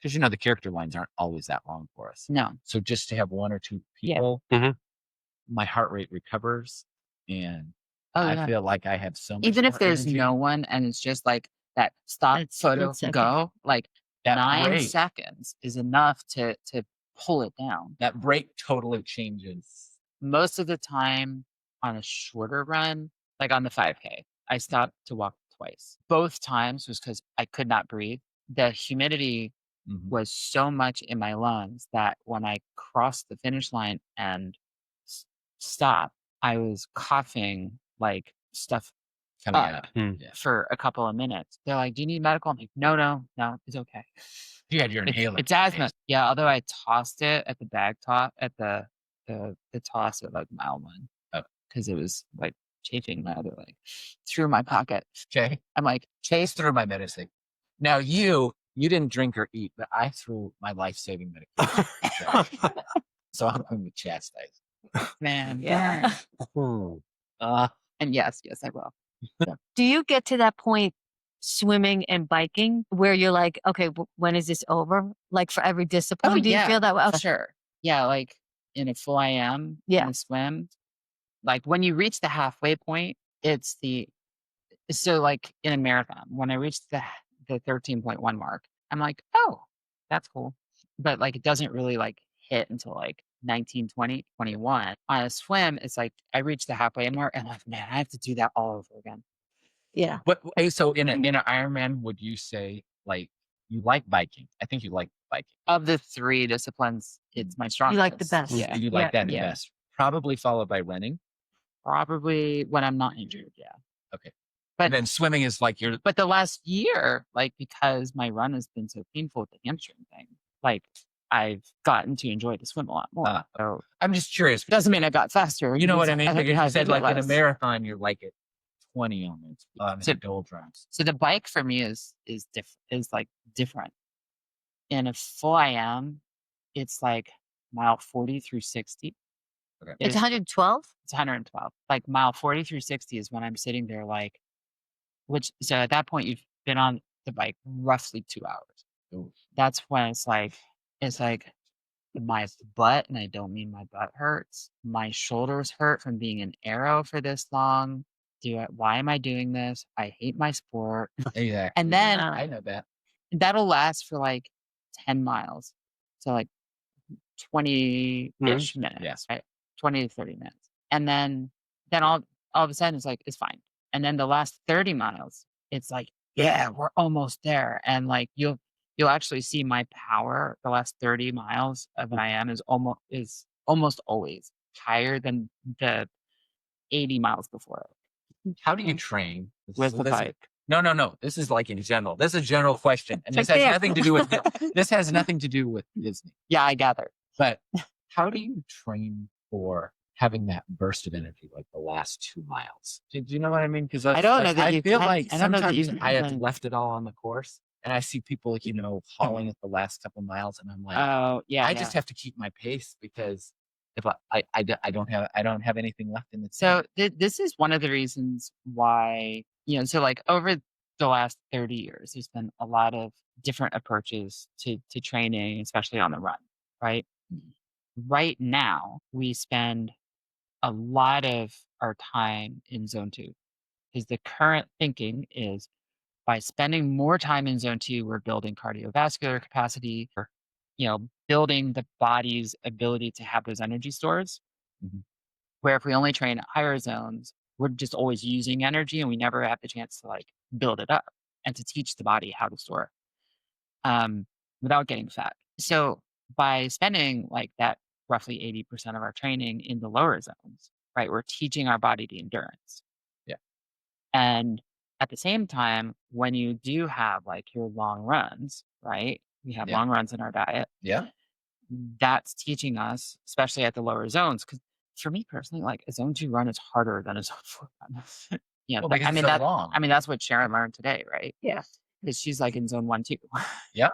because the character lines aren't always that long for us. No. So just to have 1 or 2 Yeah. people, Mhm. my heart rate recovers and Oh, I yeah. feel like I have so much. Even if more there's energy. no one and it's just like that stop That photo split second. go, like That 9 break. seconds is enough to pull it down. That break totally changes. Most of the time on a shorter run, like on the 5K, I stopped to walk twice. Both times was because I could not breathe. The humidity Mhm. was so much in my lungs that when I crossed the finish line and stopped, I was coughing like stuff Coming up. out. Yeah. for a couple of minutes. They're like, "Do you need medical?" I'm like, "No, it's okay. You had your It's, inhaler. it's asthma." Yeah, although I tossed it at the bag top at the toss at like mile 1 because it was like chafing my other leg through my pocket. Okay. I'm like, Chase through my medicine. Now you didn't drink or eat, but I threw my life-saving medication. So I'm going to chastise. man, Yeah. darn." Uh, And yes, I will. Do you get to that point swimming and biking where you're like, okay, when is this over? Like for every discipline, do you feel that way? for sure. Yeah, like in a full IM, Yeah. in a swim, like when you reach the halfway point, it's so like in a marathon, when I reached the 13.1 mark, I'm like, oh, that's cool. But like it doesn't really like hit until like 19, 20, 21. On a swim, it's like I reached the halfway mark and I'm like, man, I have to do that all over again. Yeah. but so in an Ironman, would you say like you like biking? I think you like biking. Of the 3 disciplines, it's my strongest. You like the best. Yeah. You like that the Yeah. best. Probably followed by running. Probably when I'm not injured. Yeah. Okay. But And then swimming is like your But the last year, like because my run has been so painful with the hamstring thing, like I've gotten to enjoy the swim a lot more. So I'm just curious. it doesn't mean I got faster. You know what I It mean? means Because you I said did like in a less. marathon, you're like at 20 on So- the doldrums. So the bike for me is like different. In a full IM, it's like mile 40 through 60. Okay. It's 112? It's 112. Like mile 40 through 60 is when I'm sitting there like, so at that point you've been on the bike roughly 2 hours. Ooh. That's when it's like, my butt, and I don't mean my butt hurts. My shoulders hurt from being an arrow for this long. Why am I doing this? I hate my sport. Exactly. And then I know that. that'll last for like 10 miles. So like 20-ish minutes, Yeah. right? 20 to 30 minutes. And then all of a sudden it's fine. And then the last 30 miles, it's like, yeah, we're almost there. And like you'll actually see my power the last 30 miles of an IM is almost always higher than the 80 miles before. How do you train? With the bike? No. This is like in general. This is a general question. And It's this like has there. nothing to do with this has nothing to do with Disney. Yeah, I gather. But how do you train for having that burst of energy like the last 2 miles? Do you know what I mean? Because I don't know that I you feel can- like I don't know that sometimes you I have can- left it all on the course, and I see people, hauling at the last couple miles, and I'm like, Oh, yeah. I just have to keep my pace because if I don't have anything left in the So tank. this is one of the reasons why, so like over the last 30 years, there's been a lot of different approaches to training, especially on the run, right? Right now, we spend a lot of our time in zone 2 because the current thinking is by spending more time in zone 2, we're building cardiovascular capacity, or, building the body's ability to have those energy stores. Mhm. Where if we only train at higher zones, we're just always using energy and we never have the chance to like build it up and to teach the body how to store without getting fat. So by spending like that roughly 80% of our training in the lower zones, right, we're teaching our body the endurance. Yeah. And at the same time, when you do have like your long runs, right, we have Yeah. long runs in our diet. Yeah. That's teaching us, especially at the lower zones, because for me personally, like a zone 2 run is harder than a zone 4 run. Well, because it's so long. I mean, that's what Sharon learned today, right? Yeah. Because she's like in zone 1, 2. Yeah.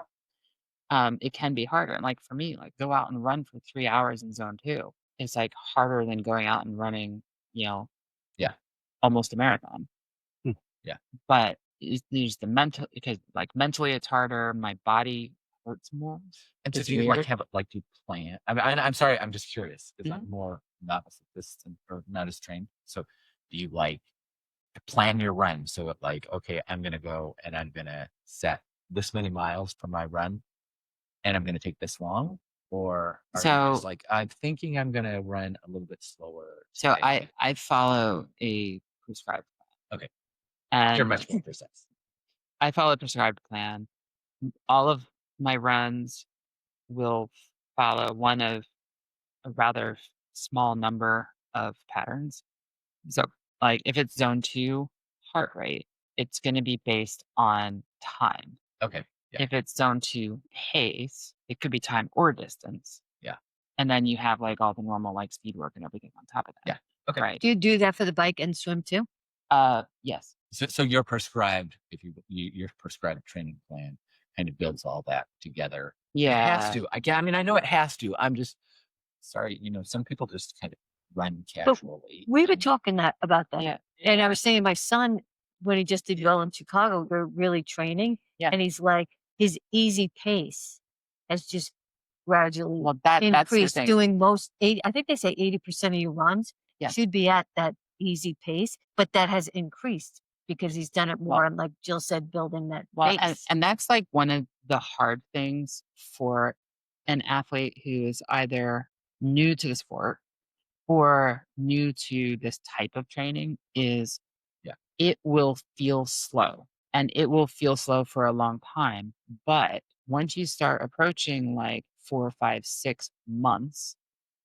It can be harder. And like for me, like go out and run for 3 hours in zone 2. It's like harder than going out and running, Yeah. almost a marathon. Yeah. But there's the mental, because like mentally it's harder. My body hurts more. And so It's do you weird. do you plan? I'm sorry, I'm just curious because Mhm. I'm more novice at this or not as trained. So do you like plan your run? So like, okay, I'm gonna go and I'm gonna set this many miles for my run and I'm gonna take this long? Or are you just So- like, I'm thinking I'm gonna run a little bit slower So today? I follow a prescribed plan. Okay. And You're much more precise. I follow a prescribed plan. All of my runs will follow one of a rather small number of patterns. So, like if it's zone 2 heart rate, it's going to be based on time. Okay. Yeah. If it's zone 2 pace, it could be time or distance. Yeah. And then you have like all the normal like speed work and everything on top of that. Yeah. Okay. Right. Do you do that for the bike and swim too? Yes. So you're prescribed, if your prescribed training plan kind of builds all that together. Yeah. It has to. I mean, I know it has to. I'm just sorry. Some people just kind of run casually. We were talking about that. Yeah. And I was saying my son, when he just did well in Chicago, they're really training. Yeah. And he's like, his easy pace has just gradually Well, that's the increased, thing. doing most 80, I think they say 80% of your runs Yes. should be at that easy pace, but that has increased because he's done it more. Well- and like Jill said, building that Well, base. and that's like one of the hard things for an athlete who is either new to the sport or new to this type of training is Yeah. it will feel slow, and it will feel slow for a long time. But once you start approaching like 4, 5, 6 months,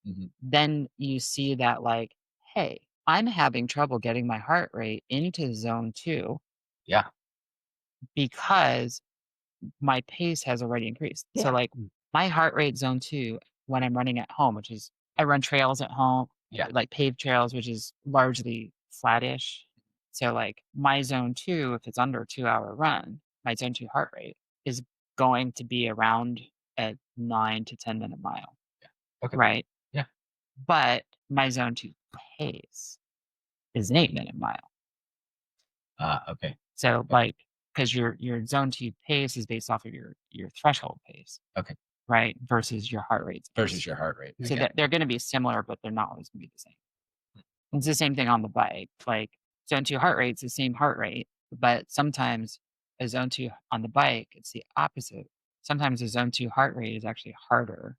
Mhm. then you see that like, hey, I'm having trouble getting my heart rate into zone 2 Yeah. because my pace has already increased. Yeah. So like Mm. my heart rate zone 2 when I'm running at home, which is I run trails at home, Yeah. like paved trails, which is largely flattish. So like my zone 2, if it's under a 2-hour run, my zone 2 heart rate is going to be around a 9 to 10 minute mile. Okay. Right. Yeah. But my zone 2 pace is an 8-minute mile. Okay. So like, because your zone 2 pace is based off of your threshold pace. Okay. right? Versus your heart rate. Versus your heart rate. So they're going to be similar, but they're not always going to be the same. It's the same thing on the bike. Like zone 2 heart rate's the same heart rate, but sometimes a zone 2 on the bike, it's the opposite. Sometimes a zone 2 heart rate is actually harder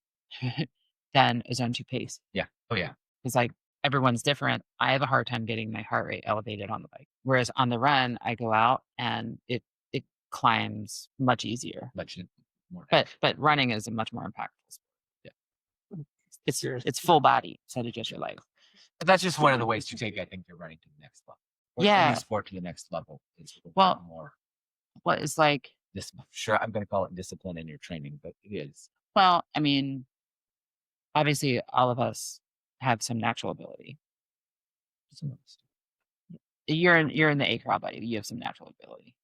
than a zone 2 pace. Yeah. Oh yeah. It's like everyone's different. I have a hard time getting my heart rate elevated on the bike. Whereas on the run, I go out and it climbs much easier. Much more. But running is a much more impactful sport. Yeah. It's full body instead of just your legs. But that's just one of the ways to take, I think, your running to the next level. Or Yeah. any sport to the next level is more. Well, it's like this. Sure, I'm going to call it discipline in your training, but it is. Well, I mean, obviously, all of us have some natural ability. You're in the A corral, buddy. You have some natural ability,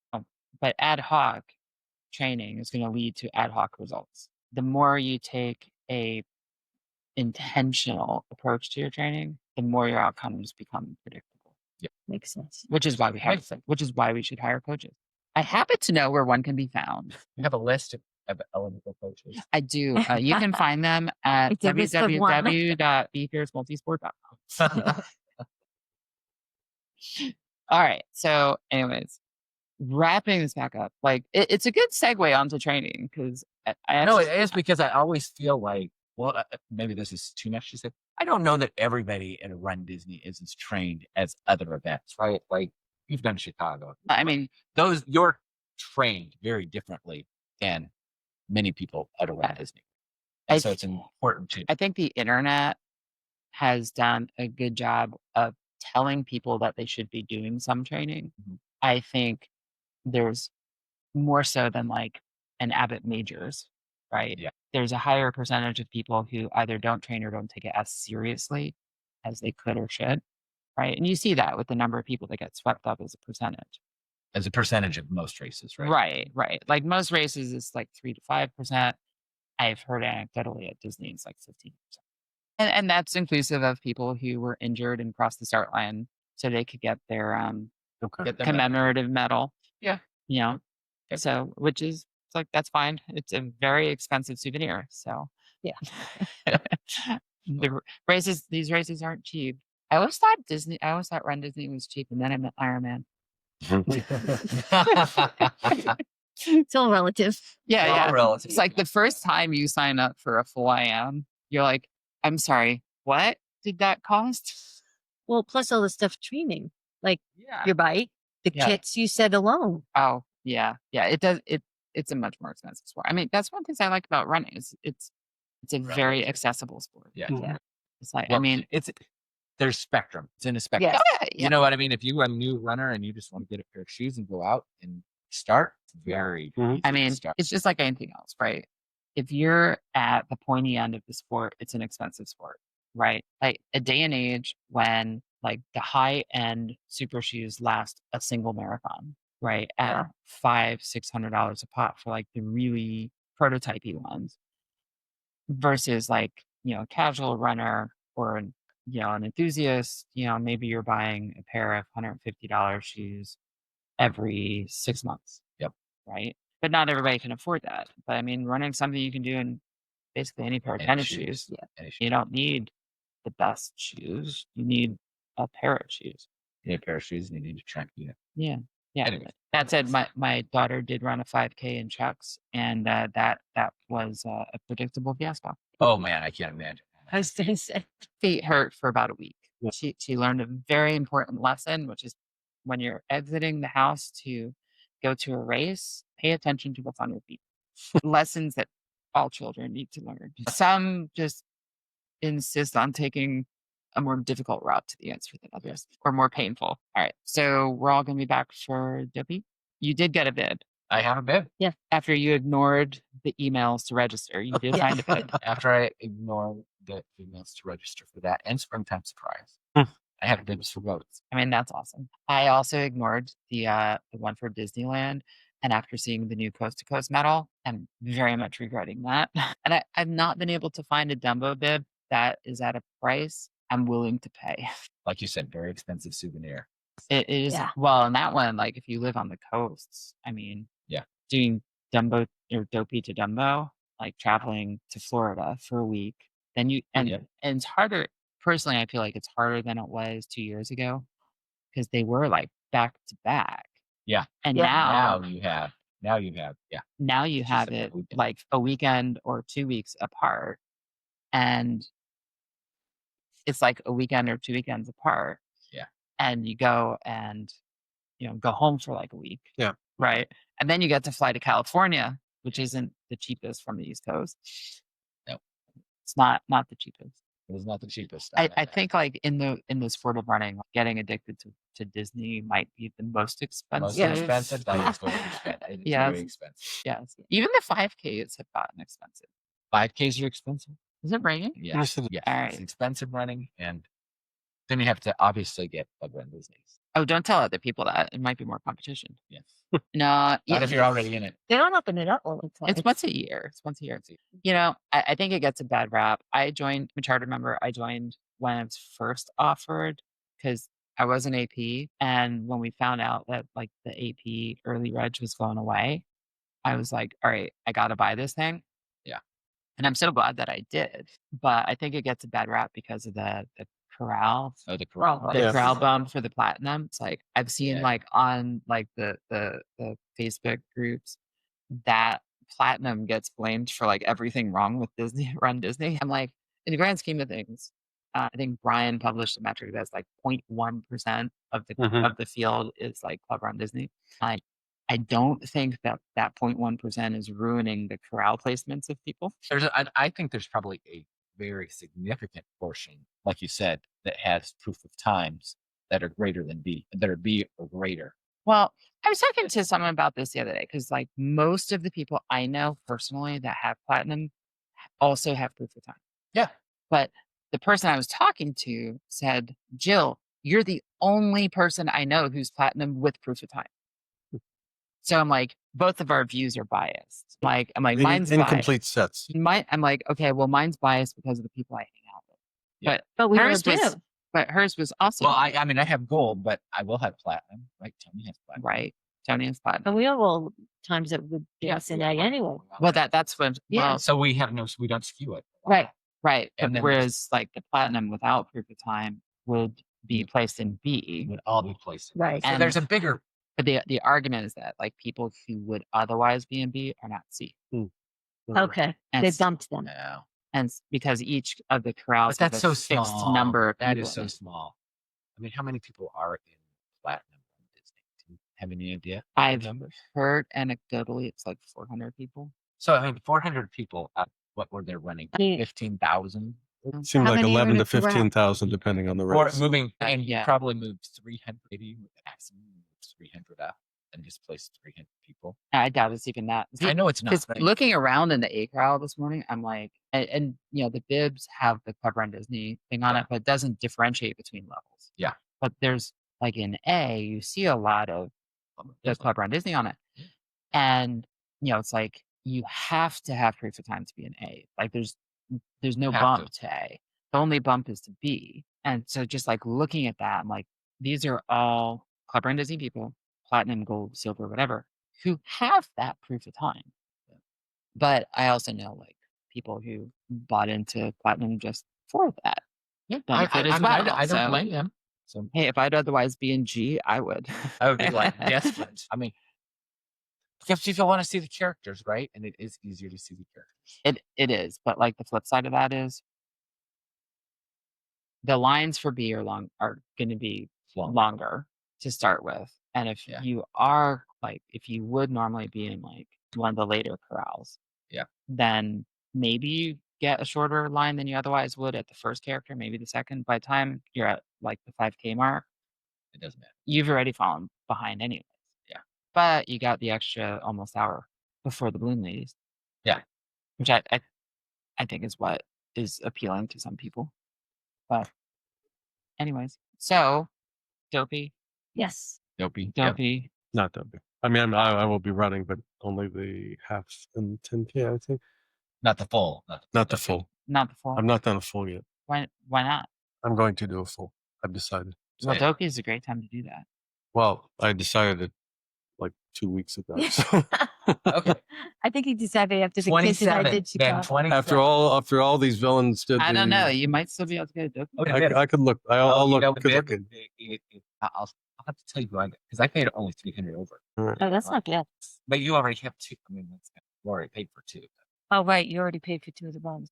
but ad hoc training is going to lead to ad hoc results. The more you take a intentional approach to your training, the more your outcomes become predictable. Yeah, makes sense. Which is why we should hire coaches. I happen to know where one can be found. You have a list of eligible coaches. I do. You can find them at www.befiercemultisport.com. All right. So, anyways, wrapping this back up, like it's a good segue onto training because No, it is because I always feel like, well, maybe this is too much to say. I don't know that everybody at a Run Disney is as trained as other events, right? Like you've done Chicago. I mean, you're trained very differently than many people at a Run Disney. And so it's important to. I think the internet has done a good job of telling people that they should be doing some training. Mm-hmm. I think there's more so than like an Abbott Majors, right? Yeah. There's a higher percentage of people who either don't train or don't take it as seriously as they could or should, right? And you see that with the number of people that get swept up as a percentage. As a percentage of most races, right? Right. Like most races, it's like 3 to 5%. I've heard anecdotally at Disney, it's like 15%. And that's inclusive of people who were injured and crossed the start line so they could get their commemorative medal. Yeah. You know, so which is like, that's fine. It's a very expensive souvenir. So yeah. These races aren't cheap. I always thought Run Disney was cheap, and then I met Ironman. It's all relative. Yeah. All relative. It's like the first time you sign up for a full IM, you're like, I'm sorry, what did that cost? Well, plus all the stuff training, like your bike, the kits you said alone. Oh, yeah. It does. It's a much more expensive sport. I mean, that's one thing I like about running is it's a very accessible sport. Yeah. It's like, there's spectrum. It's in a spectrum. Yeah. You know what I mean? If you're a new runner and you just want to get a pair of shoes and go out and start, it's very easy to start. It's just like anything else, right? If you're at the pointy end of the sport, it's an expensive sport, right? Like a day and age when like the high end super shoes last a single marathon, right? At $500-$600 a pop for like the really prototypey ones versus like, a casual runner or an enthusiast, maybe you're buying a pair of $150 shoes every 6 months. Yep. Right. But not everybody can afford that. But I mean, running something you can do in basically any pair of tennis shoes. Yeah. You don't need the best shoes. You need a pair of shoes. You need a pair of shoes and you need a track unit. Yeah. Anyway. That said, my daughter did run a 5K in Chucks, and that was a predictable fiasco. Oh man, I can't imagine. I was going to say, feet hurt for about a week. She learned a very important lesson, which is when you're exiting the house to go to a race, pay attention to what's on your feet. Lessons that all children need to learn. Some just insist on taking a more difficult route to the answer than others, or more painful. All right, so we're all going to be back for Dopey. You did get a bid. I have a bid. Yeah. After you ignored the emails to register, you did find a bid. After I ignored the emails to register for that and Springtime Surprise, I had bids for both. I mean, that's awesome. I also ignored the one for Disneyland. And after seeing the new Coast to Coast medal, I'm very much regretting that. And I've not been able to find a Dumbo bib that is at a price I'm willing to pay. Like you said, very expensive souvenir. It is. Yeah. Well, and that one, like if you live on the coasts, I mean, doing Dumbo or Dopey to Dumbo, like traveling to Florida for a week. Then and it's harder. Personally, I feel like it's harder than it was 2 years ago because they were like back to back. Yeah. And Now you have it like a weekend or 2 weeks apart. And it's like a weekend or 2 weekends apart. Yeah. And you go and, go home for like a week. Yeah. Right. And then you get to fly to California, which isn't the cheapest from the East Coast. No. It's not the cheapest. It was not the cheapest. I think like in the sport of running, getting addicted to Disney might be the most expensive. Most expensive? That is going to be expensive. It is very expensive. Yes. Even the 5Ks have gotten expensive. 5Ks are expensive? Is it raining? Yes. Yes. All right. It's expensive running, and then you have to obviously get Club Run Disney. Oh, don't tell other people that. It might be more competition. Yes. No. Not if you're already in it. They don't open it up all the time. It's once a year. I think it gets a bad rap. I'm a charter member. I joined when it was first offered because I was an AP. And when we found out that like the AP early reg was going away, I was like, all right, I got to buy this thing. Yeah. And I'm so glad that I did. But I think it gets a bad rap because of the corral. Oh, the corral. The corral bump for the platinum. It's like I've seen like on like the Facebook groups that platinum gets blamed for like everything wrong with Disney Run Disney. I'm like, in the grand scheme of things, I think Brian published a metric that's like 0.1% of the field is like Club Run Disney. Like, I don't think that 0.1% is ruining the corral placements of people. I think there's probably a very significant portion, like you said, that has proof of times that are greater than B, that are B or greater. Well, I was talking to someone about this the other day because like most of the people I know personally that have platinum also have proof of time. Yeah. But the person I was talking to said, Jill, you're the only person I know who's platinum with proof of time. So I'm like, both of our views are biased. I'm like, mine's incomplete sets. I'm like, okay, well, mine's biased because of the people I hang out with. Yeah. But we hers was, but hers was also. Well, I mean, I have gold, but I will have platinum. Right? Tony has platinum. Right. Tony has platinum. But we have all times that would yes in A anyway. Well, that's when. Yeah. So we don't skew it. Right. Right. And whereas like the platinum without proof of time would be placed in B. Would all be placed in B. Right. So there's a bigger. But the argument is that like people who would otherwise be in B are not C. Okay. And They bumped them. No. And because each of the corrals But that's have a so fixed small. number of That people is so small. I mean, how many people are in platinum on Disney? Do you have any idea? I've heard anecdotally it's like 400 people. So I mean, 400 people. What were they running? 15,000. Seems like 11 to 15,000 depending on the race. Or moving, and Yeah. probably moved 380 with the maximum moves 300 up and just placed 300 people. I doubt it's even that. I know it's not. Because But looking around in the A crowd this morning, I'm like, and the bibs have the Club Run Disney thing on it, but it doesn't differentiate between levels. Yeah. But there's like in A, you see a lot of the Club Run Disney on it. And, it's like you have to have proof of time to be an A. Like there's no bump to A. The only bump is to B. And so just like looking at that, I'm like, these are all Club Run Disney people, platinum, gold, silver, whatever, who have that proof of time. But I also know like people who bought into platinum just for that. Benefit as well. I don't blame them. So hey, if I'd otherwise be in G, I would. I would be like desperate. I mean, because people want to see the characters, right? And it is easier to see the characters. It is, but like the flip side of that is the lines for B are going to be longer to start with. And if you are like, if you would normally be in like one of the later corrals, then maybe you get a shorter line than you otherwise would at the first character, maybe the second. By the time you're at like the 5K mark, it doesn't matter. You've already fallen behind anyways. Yeah. But you got the extra almost hour before the balloon ladies. Yeah. Which I think is what is appealing to some people. But anyways, so Dopey. Yes. Dopey. Yep. Not Dopey. I mean, I will be running, but only the half and 10K, I think. Not the full. Not the full. Not the full. I've not done a full yet. Why not? I'm going to do a full. I've decided. Well, Dopey is a great time to do that. Well, I decided it like 2 weeks ago. So. Okay. I think he decided after the kids and I 27. did Then Chicago. 27. After all these villains did. I don't know. You might still be able to get a Dope. I could look. I'll you look. know, the Good bib, looking. I'll have to tell you why, because I paid only 300 over. Oh, that's not bad. But you already have 2. I mean, you already paid for 2. Oh, right. You already paid for 2 of the runs.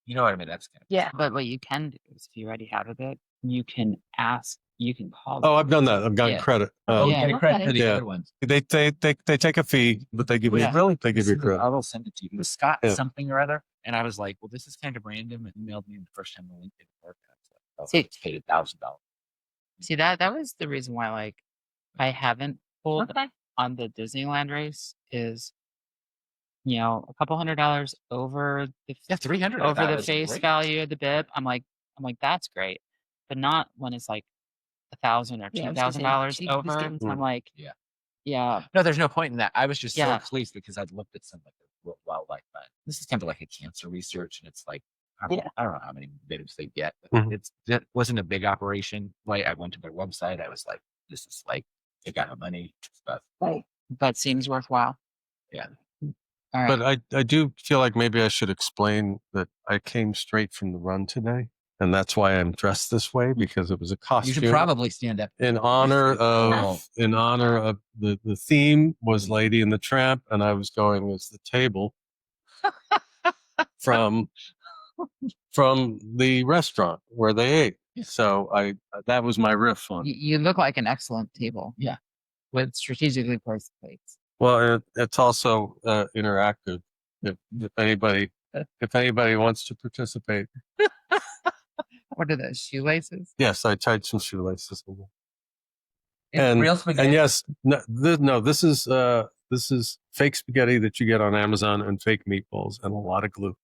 You know what I mean? That's kind of Yeah. But what you can do is if you already have a bib, you can ask, you can call. Oh, them. I've done that. I've gotten Yeah. credit. Oh, Yeah. you get credit Okay. for the Yeah. other ones. They take a fee, but they give you Yeah. Really? they give you credit. I will send it to you. It was Scott Yeah. something or other. And I was like, well, this is kind of random. And emailed me the first time the link didn't work. I was like, oh, See- I paid $1,000. See, that was the reason why, like, I haven't pulled Okay. on the Disneyland race is, you know, a couple $100 over the Yeah, 300. I over thought the was face great. value of the bib. I'm like, that's great, but not when it's like $1,000 or Yeah, I was gonna say, $2,000 cheap was over. getting I'm like, Yeah. yeah, No, there's no point in that. I was just Yeah. so pleased because I'd looked at some like the wildlife fund. This is kind of like a cancer research, and it's like I don't know how many bibs they get. But it wasn't a big operation. Like I went to their website, I was like, this is like they got no money stuff. Right. but seems worthwhile. Yeah. All right. But I do feel like maybe I should explain that I came straight from the run today, and that's why I'm dressed this way, because it was a You costume should probably stand up. in honor of the theme was Lady and the Tramp, and I was going as the table from the restaurant where they ate. So that was my riff on. You look like an excellent table. Yeah. With strategically placed plates. Well, it's also interactive. If anybody wants to participate, What are those, shoelaces? yes, I tied some shoelaces. It's And real spaghetti. yes, this is fake spaghetti that you get on Amazon and fake meatballs and a lot of glue.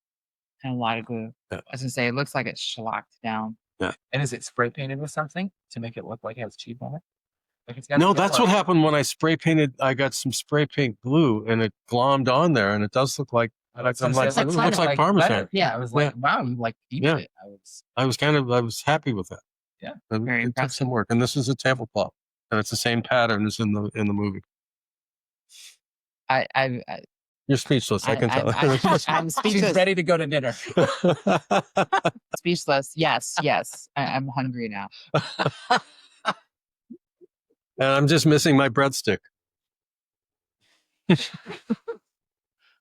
And a lot of glue. Yeah. I was gonna say, it looks like it's shellacked down. And is it spray painted with something to make it look like it has cheese on it? Like it's got No, yellow. that's what happened when I spray painted. I got some spray paint glue and it glommed on there, and it does look like I was I'm gonna like, say, it looks looks like like Parmesan. butter. Yeah, I was like, wow, you like eat Yeah. it. I was happy with that. Yeah. Very It took impressive. some work, and this is a tablecloth, and it's the same pattern as in the movie. I You're speechless. I can tell. I'm She's speechless. ready to go to dinner. Speechless. Yes. I'm hungry now. And I'm just missing my breadstick.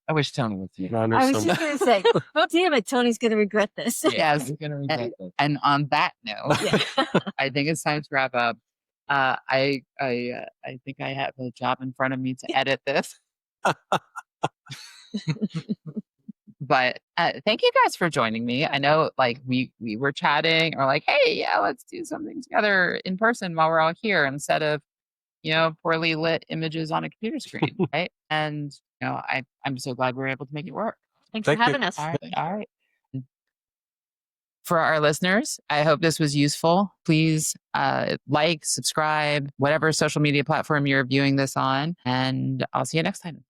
I wish Tony was here. I was just going to say, oh, damn it, Tony's going to be this. Yes. He's gonna regret this. And on that note, Yeah. I think it's time to wrap up. I think I have a job in front of me to edit this. But thank you guys for joining me. I know, like we were chatting, or like, hey, yeah, let's do something together in person while we're all here instead of, you know, poorly lit images on a computer screen, right? And you know, I'm so glad we were able to make it work. Thanks Thank for you. having us. All right. For our listeners, I hope this was useful. Please like, subscribe, whatever social media platform you're viewing this on, and I'll see you next time.